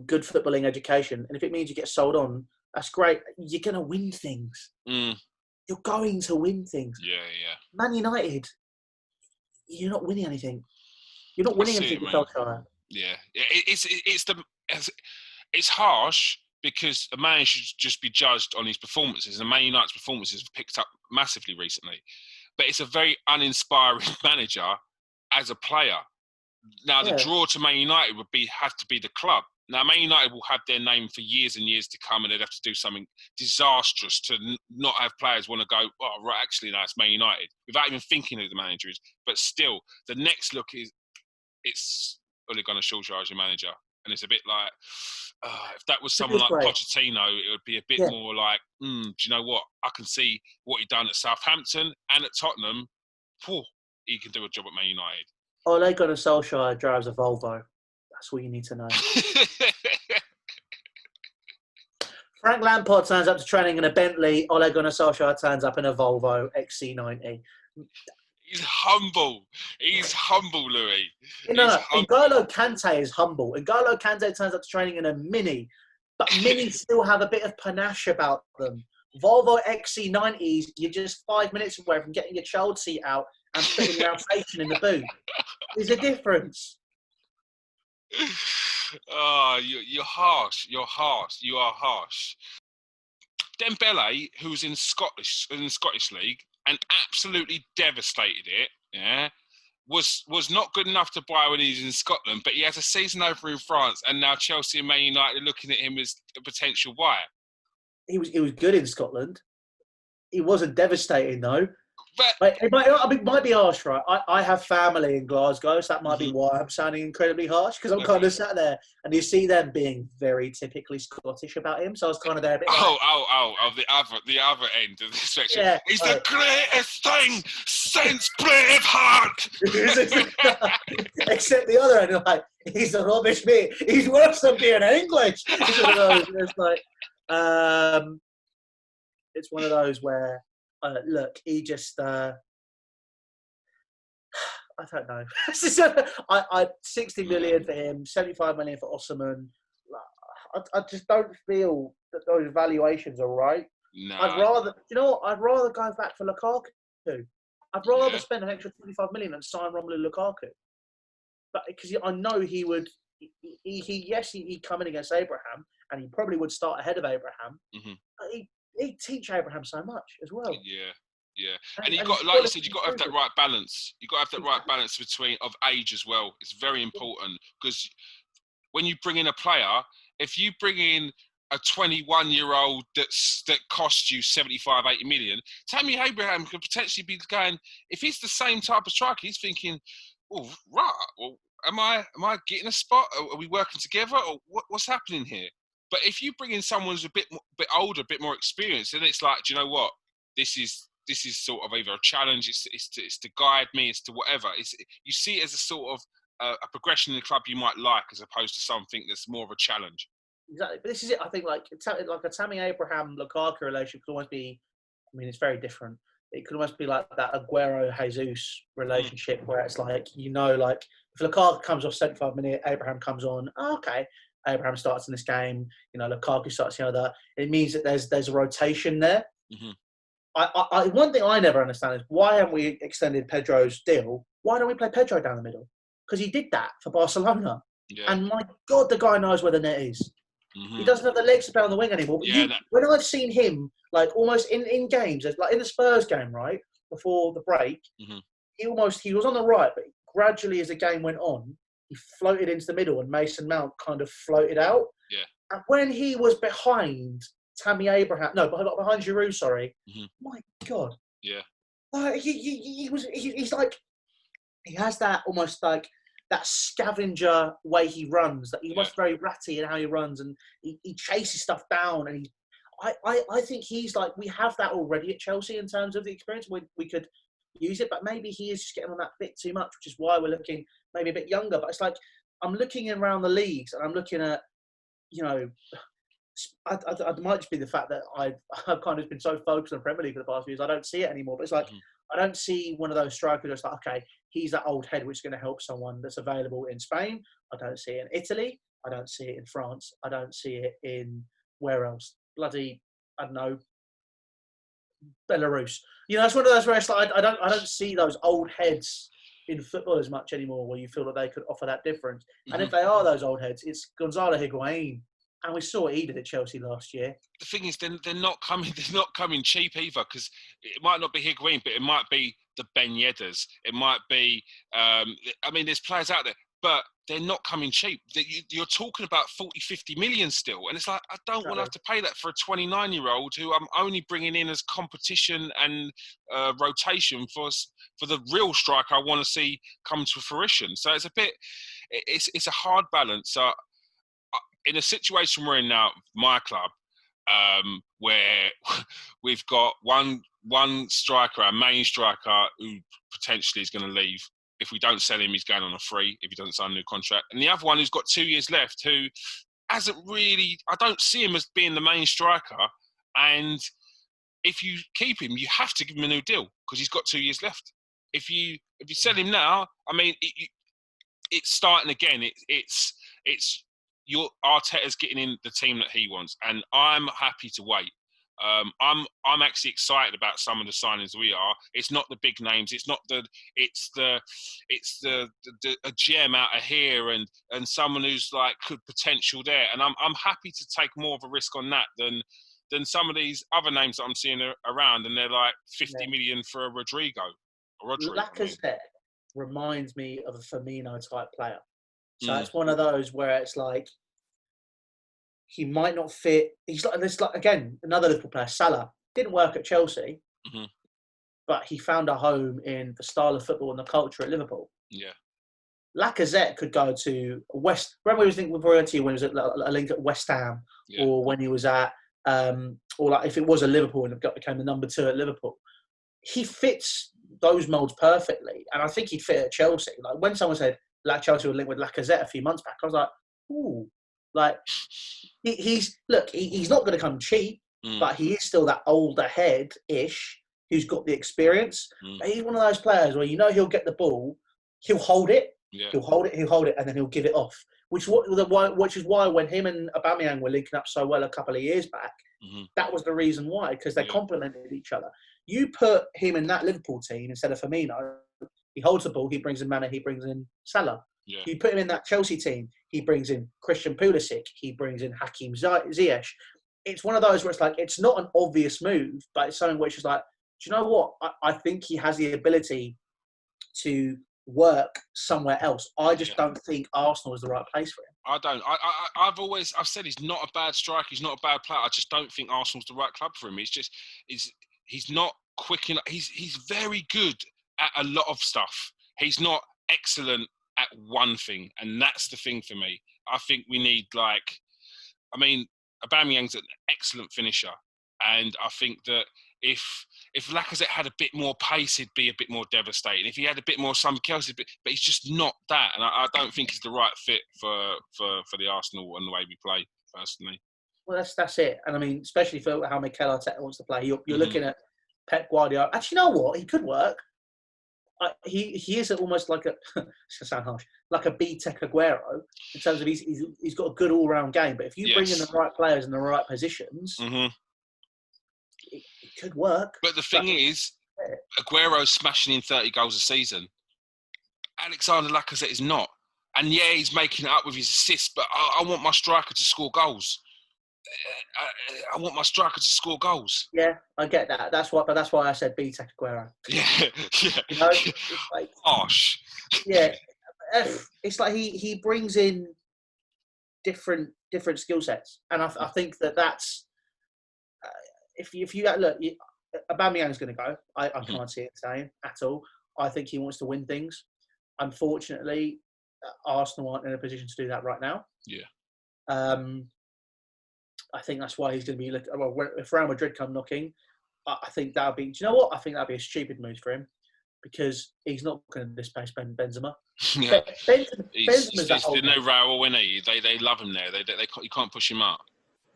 good footballing education. And if it means you get sold on, that's great. You're going to win things. You're going to win things. Yeah. Man United, you're not winning anything. You're not winning anything with Solskjaer. Yeah. It's harsh, because a man should just be judged on his performances, and Man United's performances have picked up massively recently. But it's a very uninspiring manager as a player. Now, the draw to Man United would have to be the club. Now, Man United will have their name for years and years to come, and they'd have to do something disastrous to not have players want to go, oh, right, actually, no, it's Man United, without even thinking who the manager is. But still, the next look is, it's Ole Gunnar Solskjaer as your manager. And it's a bit like, if that was someone like Pochettino, it would be a bit more like, do you know what? I can see what he done at Southampton and at Tottenham. He can do a job at Man United. Ole Gunnar Solskjaer drives a Volvo. That's what you need to know. Frank Lampard turns up to training in a Bentley. Ole Gunnar Solskjaer turns up in a Volvo XC90. He's humble. He's humble, Louis. N'Golo Kante is humble. N'Golo Kante turns up to training in a Mini, but Minis still have a bit of panache about them. Volvo XC90s, you're just 5 minutes away from getting your child seat out and putting your outstation in the boot. There's a difference. Oh, you're harsh. You're harsh. You are harsh. Dembele, who's in Scottish League and absolutely devastated it, was not good enough to buy when he's in Scotland, but he has a season over in France, and now Chelsea and Man United are looking at him as a potential buyer. He was good in Scotland. He wasn't devastating though. But it might be harsh, right? I have family in Glasgow, so that might be why I'm sounding incredibly harsh, because I'm kind of sat there and you see them being very typically Scottish about him. So I was kind of there a bit. The other end of the spectrum. Yeah, he's the greatest thing since Braveheart. Except the other end, like, he's a rubbish mate. He's worse than being English. It's like, it's one of those where. Look, he just, I don't know. 60 million for him, 75 million for Osimhen. I just don't feel that those valuations are right. No. I'd rather go back for Lukaku. I'd rather spend an extra 25 million and sign Romelu Lukaku. But because I know he would, he'd come in against Abraham, and he probably would start ahead of Abraham. Mm-hmm. But he'd teach Abraham so much as well. Yeah. And you got, like you said, you've got to have that right balance. You've got to have that right balance of age as well. It's very important, because when you bring in a player, if you bring in a 21-year-old that costs you 75, 80 million, Tammy Abraham could potentially be going, if he's the same type of striker, he's thinking, oh, right, well, am I getting a spot? Are we working together? Or what's happening here? But if you bring in someone who's a bit older, a bit more experienced, then it's like, do you know what? This is sort of either a challenge. It's to guide me. It's to whatever. You see it as a sort of a progression in the club you might like, as opposed to something that's more of a challenge. Exactly. But this is it. I think like a Tammy Abraham Lukaku relationship could almost be. I mean, it's very different. It could almost be like that Aguero Jesus relationship, where it's like, like if Lukaku comes off 75 minutes, Abraham comes on. Oh, okay. Abraham starts in this game, Lukaku starts the other. It means that there's a rotation there. Mm-hmm. One thing I never understand is, why haven't we extended Pedro's deal? Why don't we play Pedro down the middle? Because he did that for Barcelona. Yeah. And my God, the guy knows where the net is. Mm-hmm. He doesn't have the legs to play on the wing anymore. When I've seen him, like almost in games, like in the Spurs game, right, before the break, mm-hmm. he was on the right, but gradually as the game went on, he floated into the middle, and Mason Mount kind of floated out. Yeah. And when he was behind behind Giroud, sorry. Mm-hmm. My God. Yeah. He's like, he has that almost like that scavenger way he runs, that he's almost very ratty in how he runs, and he chases stuff down, and I think he's like, we have that already at Chelsea in terms of the experience. We could use it, but maybe he is just getting on that bit too much, which is why we're looking maybe a bit younger. But it's like, I'm looking around the leagues, and I'm looking at, it might just be the fact that I've kind of been so focused on the Premier League for the past few years, I don't see it anymore. But it's like, I don't see one of those strikers that's like, okay, he's that old head which is going to help someone that's available in Spain. I don't see it in Italy. I don't see it in France. I don't see it in, where else? Bloody, I don't know, Belarus. It's one of those where it's like, I don't see those old heads in football as much anymore, where you feel that they could offer that difference. Mm-hmm. And if they are those old heads, it's Gonzalo Higuain And we saw what he did at Chelsea last year. The thing is, they're not coming. They're not coming cheap either, because it might not be Higuain, but it might be the Ben Yedders. It might be. There's players out there, but they're not coming cheap. You're talking about 40, 50 million still, and it's like, I don't want to have to pay that for a 29-year-old who I'm only bringing in as competition and rotation for the real striker I want to see come to fruition. So it's a bit. It's a hard balance. In a situation we're in now, my club, where we've got one striker, our main striker, who potentially is going to leave. If we don't sell him, he's going on a free if he doesn't sign a new contract. And the other one who's got 2 years left, who hasn't really, I don't see him as being the main striker. And if you keep him, you have to give him a new deal because he's got 2 years left. If you sell him now, it's starting again. It's Arteta's getting in the team that he wants, and I'm happy to wait. I'm actually excited about some of the signings we are. It's not the big names. It's a gem out of here and someone who's like good potential there. And I'm happy to take more of a risk on that than some of these other names that I'm seeing around, and they're like 50 million for a Rodrigo. Lacazette reminds me of a Firmino type player. So it's one of those where it's like, he might not fit. He's like again, another Liverpool player, Salah. Didn't work at Chelsea, but he found a home in the style of football and the culture at Liverpool. Yeah. Lacazette could go to West. Remember, when he was at a link at West Ham, or when he was at, or like if it was a Liverpool and became the number 2 at Liverpool. He fits those molds perfectly, and I think he'd fit at Chelsea. Like when someone said like Chelsea would link with Lacazette a few months back, I was like, ooh. Like he's not going to come cheap, but he is still that older head-ish who's got the experience. But he's one of those players where he'll get the ball, he'll hold it, he'll hold it, and then he'll give it off. Which is why when him and Aubameyang were linking up so well a couple of years back, that was the reason why, because they complemented each other. You put him in that Liverpool team instead of Firmino, he holds the ball, he brings in Mane, he brings in Salah. Yeah. You put him in that Chelsea team, he brings in Christian Pulisic, he brings in Hakim Ziyech. It's one of those where it's like, it's not an obvious move, but it's something which is like, do you know what? I think he has the ability to work somewhere else. I just don't think Arsenal is the right place for him. I don't. I've said he's not a bad striker, he's not a bad player. I just don't think Arsenal's the right club for him. He's not quick enough. He's very good at a lot of stuff. He's not excellent at one thing, and that's the thing for me. I think we need Aubameyang's an excellent finisher, and I think that if Lacazette had a bit more pace, he'd be a bit more devastating. If he had a bit more something else, but he's just not that, and I don't think he's the right fit for the Arsenal and the way we play, personally. Well, that's it, and especially for how Mikel Arteta wants to play. You're looking at Pep Guardiola. Actually, you know what? He could work. He is almost like it's going to sound harsh, like a B-Tech Aguero in terms of he's got a good all-round game. But if you bring in the right players in the right positions, it could work. But the thing is, Aguero's smashing in 30 goals a season. Alexander Lacazette is not. And he's making it up with his assists, but I want my striker to score goals. I want my striker to score goals. Yeah, I get that. That's why I said B-Tech Aguero. Yeah. It's like, harsh. Yeah, it's like he brings in different skill sets, and I think that's if you look, Aubameyang's going to go. I can't see it saying at all. I think he wants to win things. Unfortunately, Arsenal aren't in a position to do that right now. Yeah. I think that's why he's going to be looking. Well, if Real Madrid come knocking, I think that'll be. Do you know what? I think that'll be a stupid move for him because he's not going to displace Benzema. Yeah. Benzema's that old. No Raul, isn't he? They love him there. You can't push him up.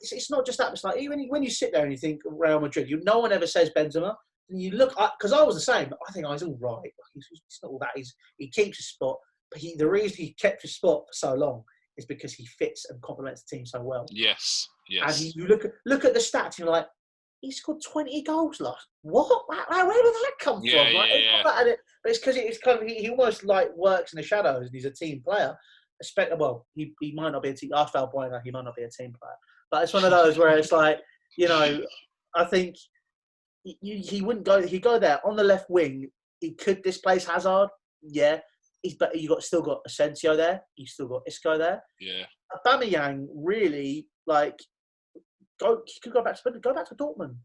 It's not just that. It's like even when you sit there and you think Real Madrid, no one ever says Benzema. And you look, because I was the same. I think he's all right. He's not all that. He keeps his spot, but the reason he kept his spot for so long is because he fits and complements the team so well. Yes. And you look at the stats, and you're like, he scored 20 goals last. What? Where did that come from? Yeah. But it's because it's kind of he almost like works in the shadows, and he's a team player. well, he might not be a team. I felt Bueno, he might not be a team player, but it's one of those where it's like, you know, I think he wouldn't go. He'd go there on the left wing. He could displace Hazard. Yeah, but still got Asensio there. You've still got Isco there. Yeah. Aubameyang really like he could go back to Dortmund.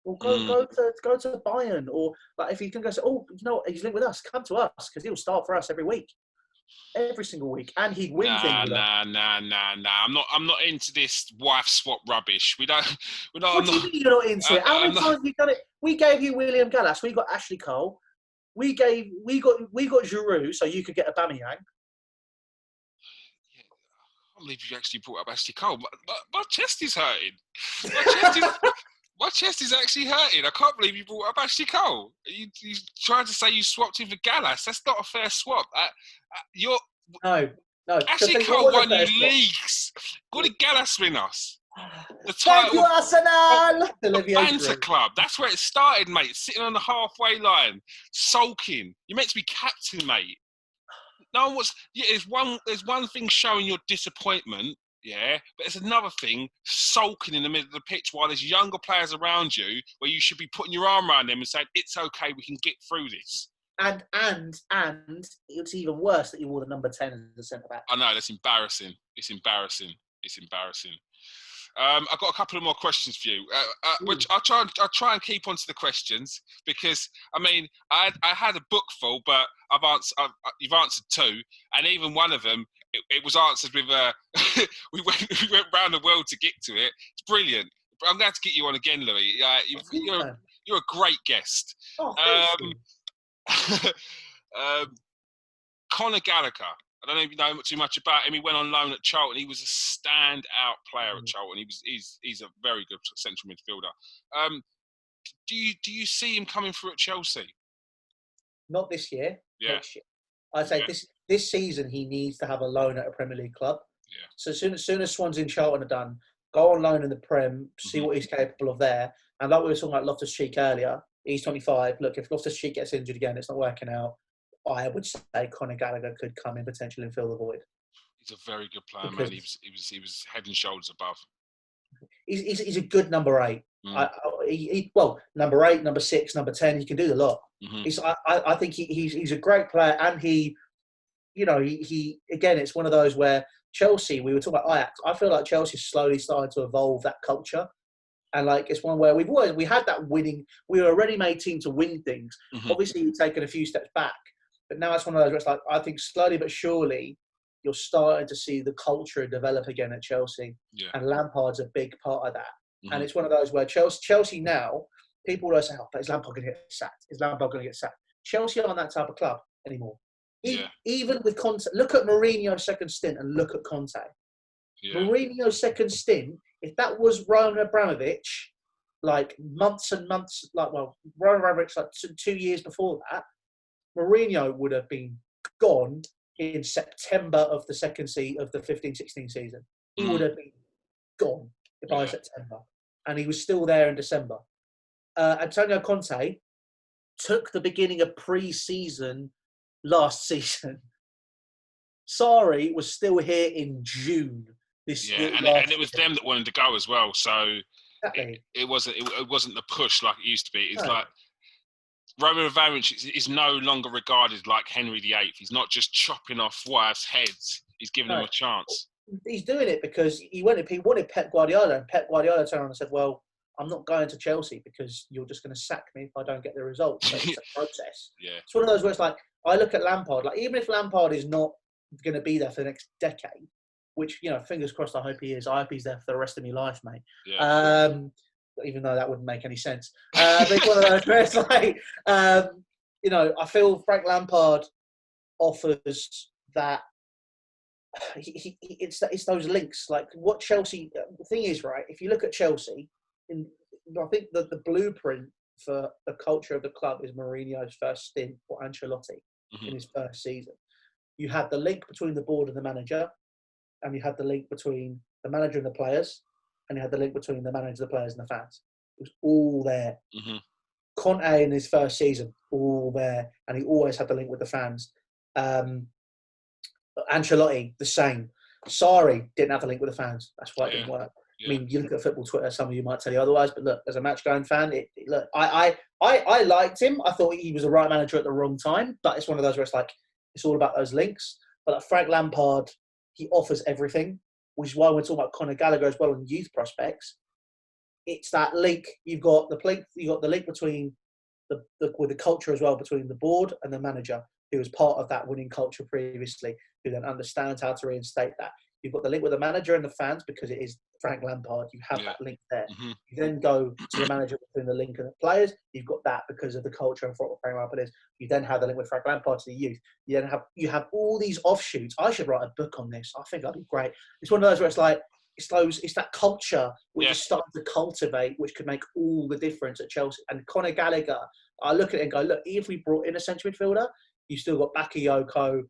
Or go to Bayern, or like if he can go say, oh, you know what, he's linked with us, come to us because he'll start for us every single week, and he'd win things with us. Nah. I'm not into this wife swap rubbish. We don't. What do you mean you're not into it? How many times have you done it? We gave you William Gallas. We got Ashley Cole. We got Giroud, so you could get Aubameyang. I can't believe you actually brought up Ashley Cole. My chest is hurting. My chest is actually hurting. I can't believe you brought up Ashley Cole. You trying to say you swapped him for Gallas? That's not a fair swap. No. Ashley Cole won you leagues. What did Gallas win us? The Thank title. you, Arsenal. The banter club. That's where it started, mate. Sitting on the halfway line, sulking. You're meant to be captain, mate. No one wants. Yeah, there's one thing showing your disappointment. Yeah, but it's another thing sulking in the middle of the pitch while there's younger players around you where you should be putting your arm around them and saying, it's okay, we can get through this. And it's even worse that you wore the number 10 as a centre-back. I know, that's embarrassing. It's embarrassing. I've got a couple of more questions for you, which I'll try and keep onto the questions because, I mean, I had a book full, but you've answered two, and even one of them, it was answered with we went round the world to get to it. It's brilliant. But I'm glad to get you on again, Louis. You're a great guest. Oh, thank you. Conor Gallagher. I don't know if you know too much about him. He went on loan at Charlton. He was a standout player at Charlton. He's a very good central midfielder. Do you see him coming through at Chelsea? Not this year. Yeah. Next year. I'd say this season he needs to have a loan at a Premier League club. Yeah. So as soon as Swansea and Charlton are done, go on loan in the Prem, see what he's capable of there. And like we were talking about Loftus-Cheek earlier, he's 25. Look, if Loftus-Cheek gets injured again, it's not working out. I would say Conor Gallagher could come in potentially and fill the void. He's a very good player, man. He was head and shoulders above. He's a good number 8. Number 8, number 6, number 10. He can do the lot. I think he's a great player, and he again, it's one of those where Chelsea. We were talking about Ajax. I feel like Chelsea's slowly starting to evolve that culture, and like it's one where we had that winning. We were a ready-made team to win things. Obviously, we've taken a few steps back, but now it's one of those where it's like I think slowly but surely you're starting to see the culture develop again at Chelsea, and Lampard's a big part of that. And it's one of those where Chelsea now, people will say, "Oh, but is Lampard going to get sacked? Is Lampard going to get sacked?" Chelsea aren't that type of club anymore. Even with Conte, look at Mourinho's second stint and look at Conte. Yeah. Mourinho's second stint, if that was Roman Abramovich, like months and months, Roman Abramovich, like 2 years before that, Mourinho would have been gone in September of the second of the 15-16 season. He would have been gone by September. And he was still there in December. Antonio Conte took the beginning of pre-season last season. Sarri was still here in June this year. And it was them that wanted to go as well. So it wasn't the push like it used to be. It's like Roman Abramovich is no longer regarded like Henry VIII. He's not just chopping off wives' heads. He's giving them a chance. He's doing it because he wanted Pep Guardiola, and Pep Guardiola turned around and said, "Well, I'm not going to Chelsea because you're just going to sack me if I don't get the results." So it's a process. It's one of those where it's like I look at Lampard, like even if Lampard is not going to be there for the next decade, which fingers crossed, I hope he is. I hope he's there for the rest of my life, mate. Even though that wouldn't make any sense. But it's one of those where it's like, I feel Frank Lampard offers that. It's those links. Like what Chelsea. The thing is, right? If you look at Chelsea, I think that the blueprint for the culture of the club is Mourinho's first stint for Ancelotti in his first season. You had the link between the board and the manager, and you had the link between the manager and the players, and you had the link between the manager, the players, and the fans. It was all there. Conte in his first season, all there, and he always had the link with the fans. Ancelotti, the same. Sarri didn't have a link with the fans. That's why it didn't work. Yeah. I mean, you look at football Twitter, some of you might tell you otherwise, but look, as a match-going fan, look, I liked him. I thought he was the right manager at the wrong time, but it's one of those where it's like, it's all about those links. But like Frank Lampard, he offers everything, which is why we're talking about Conor Gallagher as well on youth prospects. It's that link. You've got the link between with the culture as well, between the board and the manager, who was part of that winning culture previously, who then understands how to reinstate that. You've got the link with the manager and the fans because it is Frank Lampard. You have that link there. Mm-hmm. You then go to the manager between the link and the players. You've got that because of the culture and what Frank Lampard is. You then have the link with Frank Lampard to the youth. You have all these offshoots. I should write a book on this. I think that'd be great. It's one of those where it's like, it's that culture which is starting to cultivate, which could make all the difference at Chelsea. And Conor Gallagher, I look at it and go, look, if we brought in a central midfielder, you've still got Bakayoko,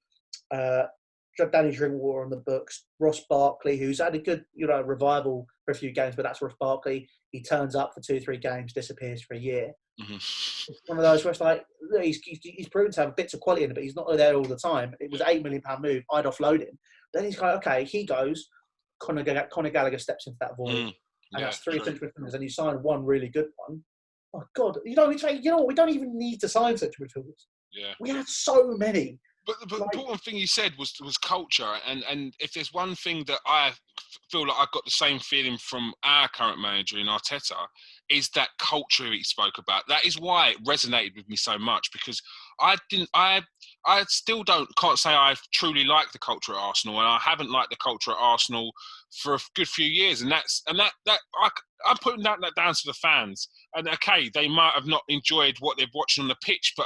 Danny Drinkwater on the books, Ross Barkley, who's had a good, revival for a few games, but that's Ross Barkley. He turns up for 2-3 games, disappears for a year. Mm-hmm. It's one of those where it's like, look, he's proven to have bits of quality in it, but he's not there all the time. It was an £8 million move. I'd offload him. Then he's like, okay, he goes. Conor Gallagher steps into that void, and that's 3 central midfielders, and you sign one really good one. Oh God, we don't even need to sign central midfielders. Yeah, we have so many. But the important thing you said was culture, and if there's one thing that I feel like I got the same feeling from our current manager in Arteta, is that culture he spoke about. That is why it resonated with me so much, because I still can't say I truly like the culture at Arsenal, and I haven't liked the culture at Arsenal for a good few years, and I'm putting that down to the fans. And okay, they might have not enjoyed what they've watched on the pitch, but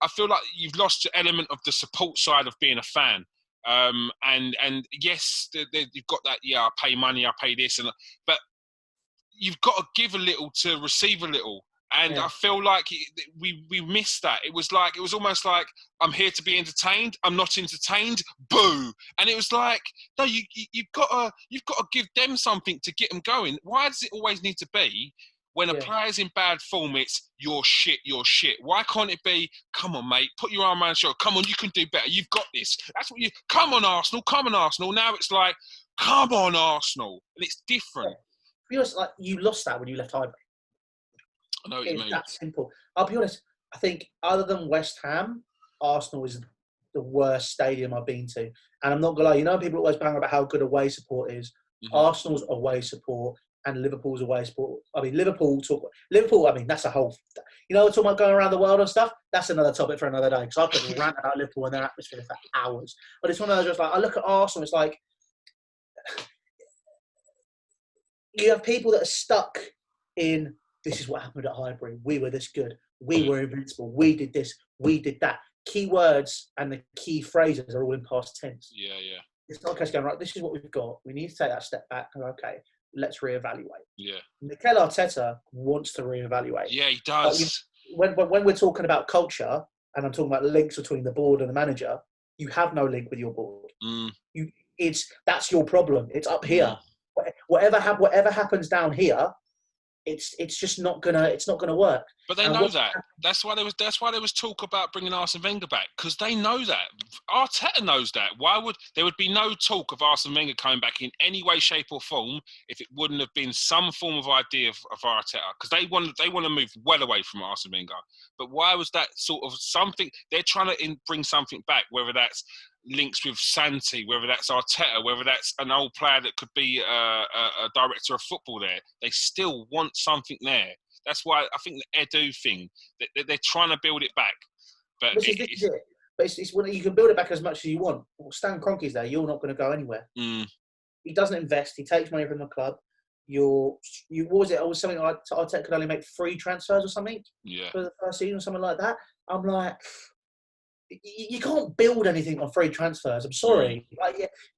I feel like you've lost the element of the support side of being a fan. And yes, you've got that. Yeah, I pay money, I pay this, but you've got to give a little to receive a little. And I feel like we missed that. It was almost like, I'm here to be entertained. I'm not entertained. Boo! And it was like, no, you've got to give them something to get them going. Why does it always need to be when a player's in bad form? It's you're shit. Why can't it be? Come on, mate. Put your arm around the shoulder. Come on, you can do better. You've got this. That's what you. Come on, Arsenal. Come on, Arsenal. Now it's like, come on, Arsenal, and it's different. Yeah. Honest, like you lost that when you left Highbury. I know what you mean. It's that simple. I'll be honest. I think other than West Ham, Arsenal is the worst stadium I've been to. And I'm not gonna lie. People always bang about how good away support is. Mm-hmm. Arsenal's away support and Liverpool's away support. I mean, Liverpool. I mean, that's a whole. We're talking about going around the world and stuff. That's another topic for another day. Because I could rant about Liverpool and their atmosphere for hours. But it's one of those just like I look at Arsenal. It's like you have people that are stuck in. This is what happened at Highbury. We were this good. We were invincible. We did this. We did that. Key words and the key phrases are all in past tense. Yeah. It's not just going, right, this is what we've got. We need to take that step back and okay, let's reevaluate. Yeah. Mikel Arteta wants to reevaluate. Yeah, he does. When we're talking about culture, and I'm talking about links between the board and the manager, you have no link with your board. That's your problem. It's up here. Whatever happens down here, it's just not gonna work. But they know that. That's why there was talk about bringing Arsene Wenger back, because they know that. Arteta knows that. Why would there be no talk of Arsene Wenger coming back in any way, shape, or form if it wouldn't have been some form of idea of Arteta? Because they want to move well away from Arsene Wenger. But why was that sort of something? They're trying to bring something back, whether that's links with Santi, whether that's Arteta, whether that's an old player that could be a director of football there. They still want something there. That's why I think the Edu thing, they're trying to build it back. But it's when you can build it back as much as you want. Well, Stan Kroenke's there. You're not going to go anywhere. He doesn't invest. He takes money from the club. What was it? It was something like Arteta could only make 3 transfers or something for the first season or something like that. I'm like, you can't build anything on 3 transfers. I'm sorry.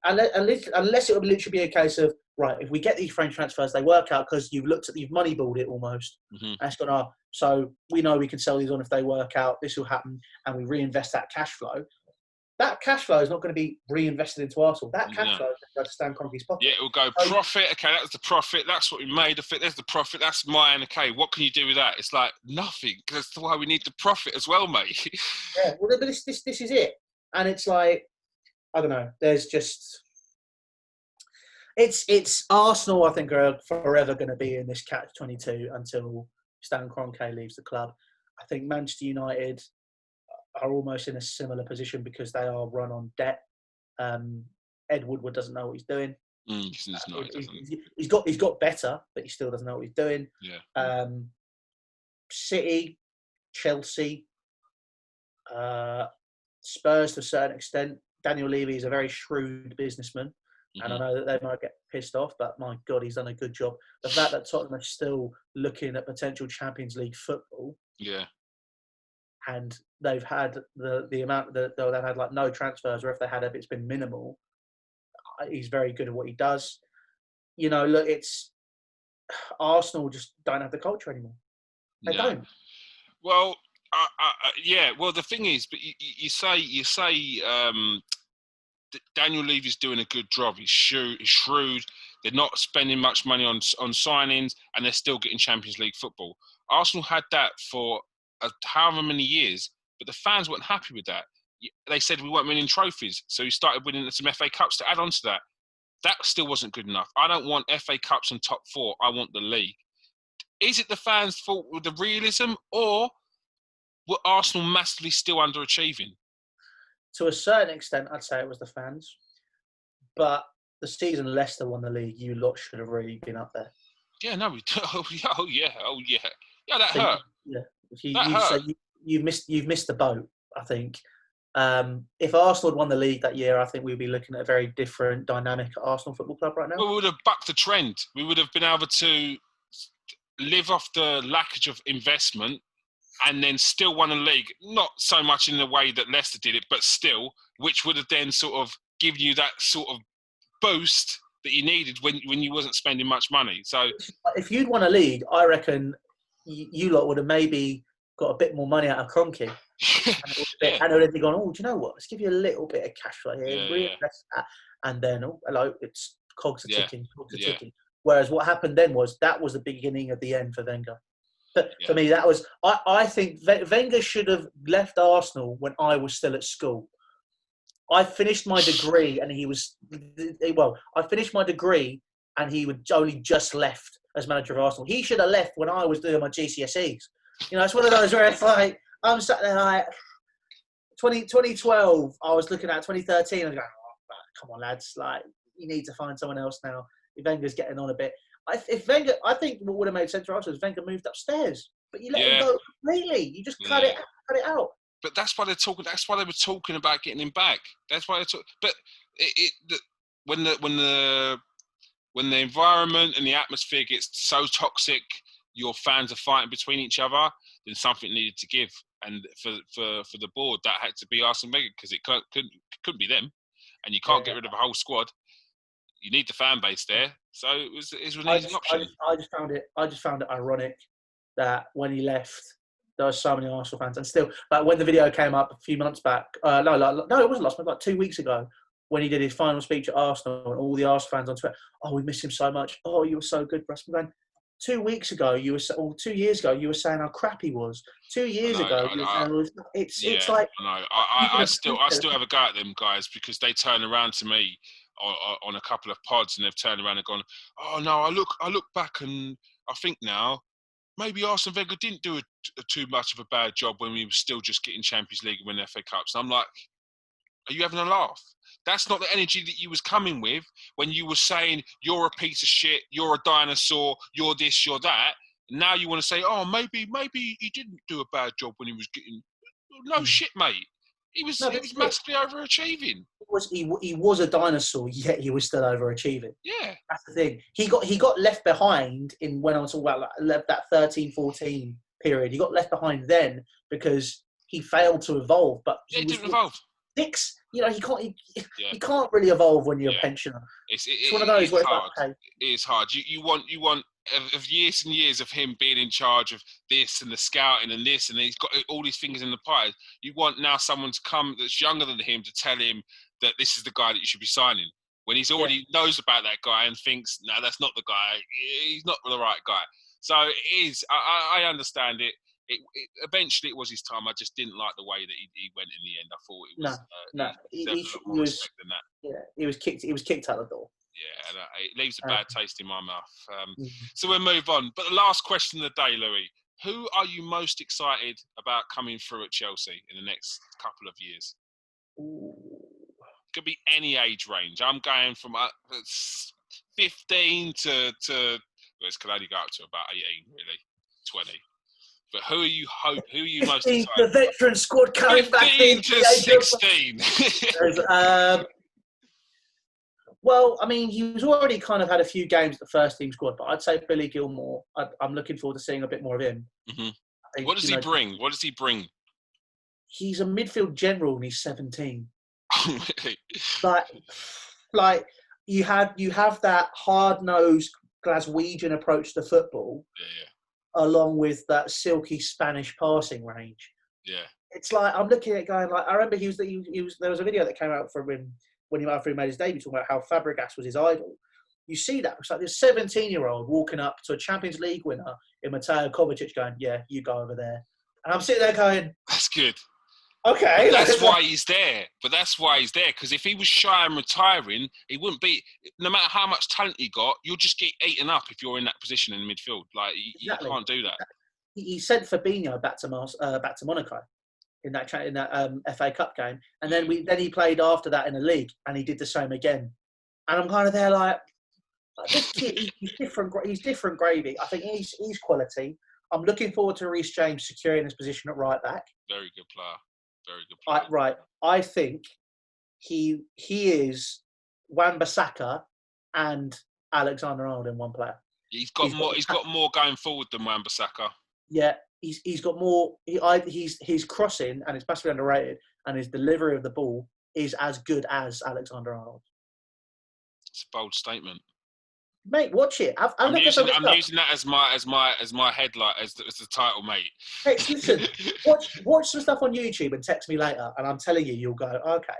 Unless it would literally be a case of, right, if we get these French transfers, they work out because you've moneyballed it almost. Mm-hmm. And it's gone, so we know we can sell these on if they work out, this will happen, and we reinvest that cash flow. That cash flow is not going to be reinvested into Arsenal. That cash flow is going to Stan Kroenke's pocket. Yeah, it will go profit. Okay, that's the profit. That's what we made of it. There's the profit. That's mine. Okay, what can you do with that? It's like nothing. That's why we need the profit as well, mate. Yeah, well, but this is it. And it's like, I don't know. There's just it's Arsenal. I think are forever going to be in this catch-22 until Stan Kroenke leaves the club. I think Manchester United are almost in a similar position because they are run on debt. Ed Woodward doesn't know what he's doing. He's got better, but he still doesn't know what he's doing. Yeah. City, Chelsea, Spurs to a certain extent. Daniel Levy is a very shrewd businessman, and I know that they might get pissed off, but my God, he's done a good job. The fact that Tottenham are still looking at potential Champions League football, and they've had the amount that they've had like no transfers, or if they had, it's been minimal. He's very good at what he does. You know, look, it's Arsenal just don't have the culture anymore. They don't. Well, well, the thing is, but you say Daniel Levy's doing a good job. He's shrewd. They're not spending much money on signings, and they're still getting Champions League football. Arsenal had that for however many years, but the fans weren't happy with that. They said we weren't winning trophies, so he started winning some FA Cups to add on to that. That still wasn't good enough. I don't want FA Cups and top four. I want the league. Is it the fans' fault with the realism, or were Arsenal massively still underachieving? To a certain extent, I'd say it was the fans. But the season Leicester won the league, you lot should have really been up there. Yeah, no, we do. Oh, yeah. Yeah, that hurt. You've missed the boat, I think. If Arsenal had won the league that year, I think we'd be looking at a very different dynamic at Arsenal Football Club right now. Well, we would have bucked the trend. We would have been able to live off the lackage of investment and then still won a league. Not so much in the way that Leicester did it, but still, which would have then sort of given you that sort of boost that you needed when you wasn't spending much money. So if you'd won a league, I reckon you lot would have maybe got a bit more money out of Kroenke. And it would have gone, do you know what? Let's give you a little bit of cash flow here, reinvest that. And then, it's cogs are ticking. Whereas what happened then was that was the beginning of the end for Wenger. But for me, that was, I think Wenger should have left Arsenal when I was still at school. I finished my degree and I finished my degree and he would only just left as manager of Arsenal. He should have left when I was doing my GCSEs. You know, it's one of those where it's like, I'm sat there like, 2012, I was looking at 2013, and I'm going, come on, lads, like, you need to find someone else now. Wenger's getting on a bit. I think what would have made sense for us is Wenger moved upstairs, but you let him go completely. You just cut it out. But that's why they're talking. That's why they were talking about getting him back. That's why they talk. But when the environment and the atmosphere gets so toxic, your fans are fighting between each other, then something needed to give. And for the board, that had to be Arsene Wenger because it couldn't be them, and you can't get rid of a whole squad. You need the fan base there, so it was an easy option. I just found it ironic that when he left, there were so many Arsenal fans, and still, like when the video came up a few months back, no, it wasn't last month, like 2 weeks ago, when he did his final speech at Arsenal, and all the Arsenal fans on Twitter, we miss him so much. Oh, you were so good for us. 2 weeks ago, 2 years ago, you were saying how crap he was. 2 years ago, it's like. I still have a go at them guys because they turn around to me on a couple of pods and they've turned around and gone, oh no, I look back and I think now maybe Arsene Wenger didn't do too much of a bad job when we were still just getting Champions League and winning FA Cups. And I'm like, are you having a laugh? That's not the energy that you was coming with when you were saying you're a piece of shit, you're a dinosaur, you're this, you're that. Now you want to say, oh, maybe he didn't do a bad job when he was getting. No shit, mate. He was massively overachieving. He was a dinosaur, yet he was still overachieving. Yeah, that's the thing. He got left behind in when I was talking about that 13-14 period. He got left behind then because he failed to evolve. But he didn't evolve. He can't really evolve when you're a pensioner. It's one of those where it's hard. Like, okay. It's hard. You want of years and years of him being in charge of this and the scouting and this, and he's got all these fingers in the pie. You want now someone to come that's younger than him to tell him that this is the guy that you should be signing. When he's already knows about that guy and thinks, no, that's not the guy. He's not the right guy. So it is. I understand it. Eventually it was his time. I just didn't like the way that he went in the end. I thought it was he deserved a lot more respect than that. Yeah, he was kicked out the door. Yeah, and it leaves a bad taste in my mouth. Mhm. So we'll move on. But the last question of the day, Louis, who are you most excited about coming through at Chelsea in the next couple of years? Ooh. Could be any age range. I'm going from 15 to well, it could only go up to about 18, really, 20. But who are you most excited? The veteran squad coming back in. 15 to 16. Well, I mean, he's already kind of had a few games at the first team squad, but I'd say Billy Gilmore. I'm looking forward to seeing a bit more of him. Mm-hmm. What does he bring? What does he bring? He's a midfield general and he's 17. Really? like you have that hard-nosed Glaswegian approach to football, along with that silky Spanish passing range. Yeah, it's like I'm looking at it going like I remember he was there was a video that came out from him after he made his debut talking about how Fabregas was his idol. You see that it's like this 17-year-old walking up to a Champions League winner in Mateo Kovacic going, yeah, you go over there, and I'm sitting there going, that's good. Okay, that's why he's there. But that's why he's there, because if he was shy and retiring, he wouldn't be. No matter how much talent you got, you'll just get eaten up if you're in that position in the midfield. Like you can't do that. He sent Fabinho back to Monaco in that FA Cup game, and then he played after that in the league, and he did the same again. And I'm kind of there like this kid. He's different. He's different gravy. I think he's quality. I'm looking forward to Reece James securing his position at right back. Very good player. Very good player. Right. I think he is Wan-Bissaka and Alexander-Arnold in one player. He's got more going forward than Wan-Bissaka. Yeah, he's got more. His crossing, and it's massively underrated, and his delivery of the ball is as good as Alexander-Arnold. It's a bold statement. Mate, watch it. I'm using that as my headlight as the title, mate. Hey, listen, watch some stuff on YouTube and text me later, and I'm telling you, you'll go, okay.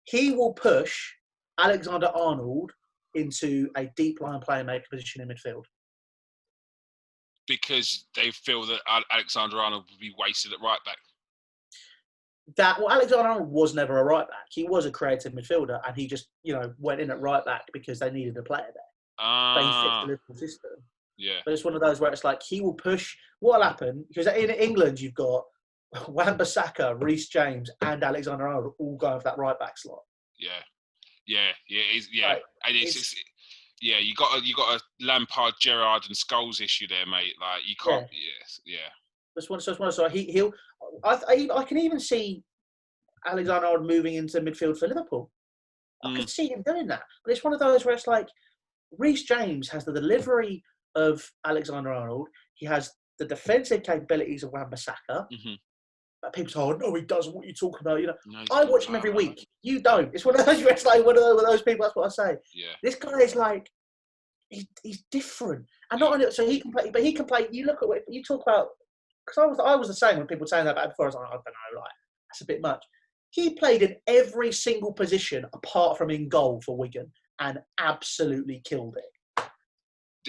He will push Alexander-Arnold into a deep line playmaker position in midfield. Because they feel that Alexander-Arnold would be wasted at right back. Alexander-Arnold was never a right back. He was a creative midfielder, and he just went in at right back because they needed a player there. But he fits the Liverpool system. Yeah. But it's one of those where it's like he will push. What will happen? Because in England you've got Wan-Bissaka, Reece James, and Alexander-Arnold all going for that right back slot. Yeah. Right. And it's you got a Lampard, Gerrard, and Scholes issue there, mate. Like you can't. Yeah. That's one. So he'll. I can even see Alexander-Arnold moving into midfield for Liverpool. I can see him doing that. But it's one of those where it's like Reece James has the delivery of Alexander-Arnold. He has the defensive capabilities of Wan-Bissaka. Mm-hmm. But people say, "Oh no, he doesn't." What are you talking about? No, I watch him every week. You don't. It's one of those where it's like one of those people. That's what I say. Yeah. This guy is like he's different, and not only so he can play, but he can play. You look at what you talk about. Because I was the same when people were saying that about before. I was like, I don't know, like that's a bit much. He played in every single position apart from in goal for Wigan and absolutely killed it.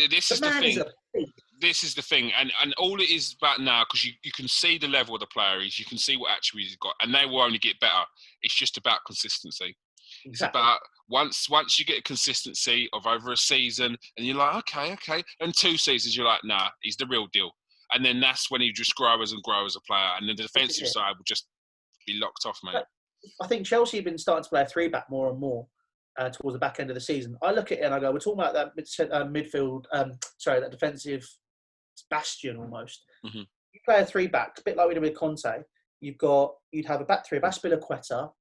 This is the thing, and all it is about now, because you can see the level of the player is, you can see what attributes he's got, and they will only get better. It's just about consistency. Exactly. It's about once you get consistency of over a season, and you're like, okay, and 2 seasons, you're like, nah, he's the real deal. And then that's when he just grows and grows as a player, and then the defensive side will just be locked off, mate. I think Chelsea have been starting to play a 3-back more and more towards the back end of the season. I look at it and I go, we're talking about that midfield, that defensive bastion almost. Mm-hmm. You play a 3-back, a bit like we did with Conte. You'd have a back three, Aspilicueta,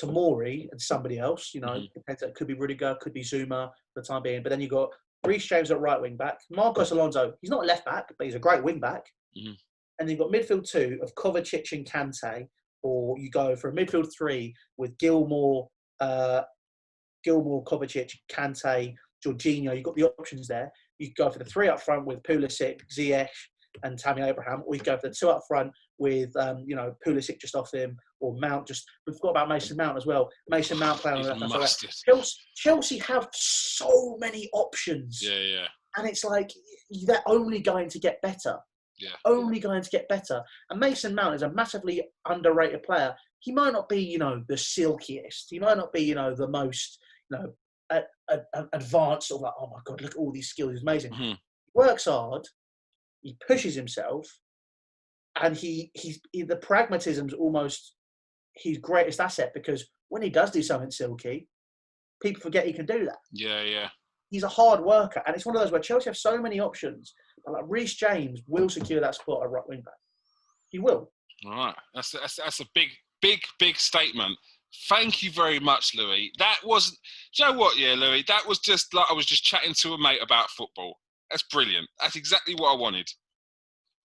Tomori, and somebody else. Depends. It could be Rudiger, could be Zuma for the time being. But then you've got Reece James at right wing back, Marcos Alonso. He's not a left back, but he's a great wing back. Mm-hmm. And then you've got midfield 2 of Kovacic and Kante, or you go for a midfield 3 with Gilmore, Kovacic, Kante, Jorginho. You've got the options there. You could go for the 3 up front with Pulisic, Ziyech, and Tammy Abraham, or you go for the 2 up front with Pulisic just off him, or Mount. We've got about Mason Mount as well. Mason Mount playing on the left. Chelsea have so many options. Yeah. And it's like they're only going to get better. Only going to get better. And Mason Mount is a massively underrated player. He might not be, the silkiest. He might not be, the most, advanced, sort of like, oh my God, look at all these skills. He's amazing. Mm-hmm. He works hard. He pushes himself. And the pragmatism's almost his greatest asset, because when he does do something silky, people forget he can do that. Yeah. He's a hard worker, and it's one of those where Chelsea have so many options. But like Reece James will secure that spot at right wing back. He will. All right, that's a big statement. Thank you very much, Louis. That was, do you know what? Yeah, Louis, that was just like I was just chatting to a mate about football. That's brilliant. That's exactly what I wanted.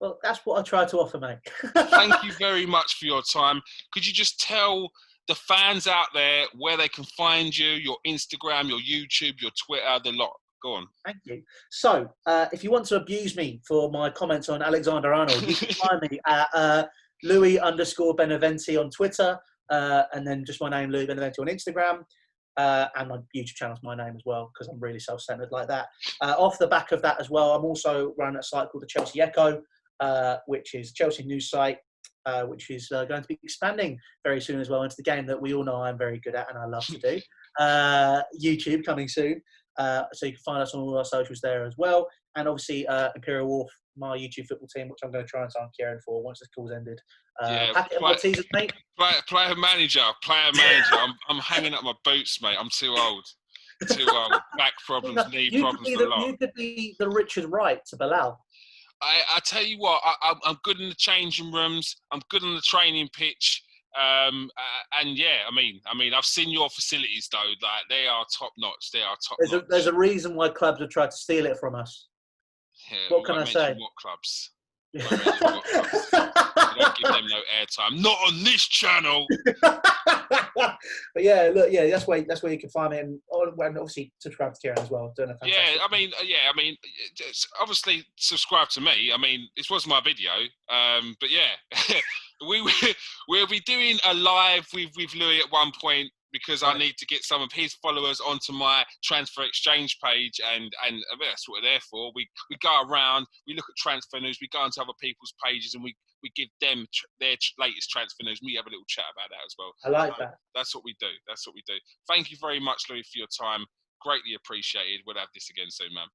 Well, that's what I try to offer, mate. Thank you very much for your time. Could you just tell the fans out there where they can find you, your Instagram, your YouTube, your Twitter, the lot? Go on. Thank you. So, if you want to abuse me for my comments on Alexander Arnold, you can find me at Louis_Beneventi on Twitter, and then just my name, Louis Beneventi, on Instagram. And my YouTube channel's my name as well, because I'm really self-centered like that. Off the back of that as well, I'm also running a site called the Chelsea Echo, which is a Chelsea news site, which is going to be expanding very soon as well into the game that we all know I'm very good at and I love to do. YouTube coming soon. So you can find us on all our socials there as well. And obviously Imperial Wolf, my YouTube football team, which I'm going to try and sign Kieran for once this call's ended. Packet of Maltesers, mate. Player manager. I'm hanging up my boots, mate. I'm too old. Back problems, knee problems, a lot. You could be the Richard Wright to Bilal. I tell you what, I'm good in the changing rooms. I'm good on the training pitch. And yeah, I mean, I've seen your facilities though. Like they are top notch. There's a reason why clubs have tried to steal it from us. Yeah, what can I say? What clubs? You don't give them no airtime. Not on this channel. But yeah, look, that's where you can find me, and obviously subscribe to Kieran as well. Doing a fantastic obviously subscribe to me. I mean, this was my video, but yeah, we'll be doing a live with Louis at one point, because I need to get some of his followers onto my transfer exchange page, and that's what we're there for. We go around, we look at transfer news, we go onto other people's pages, and we give them their latest transfer news. We have a little chat about that as well. I like that. That's what we do. Thank you very much, Louis, for your time. Greatly appreciated. We'll have this again soon, man.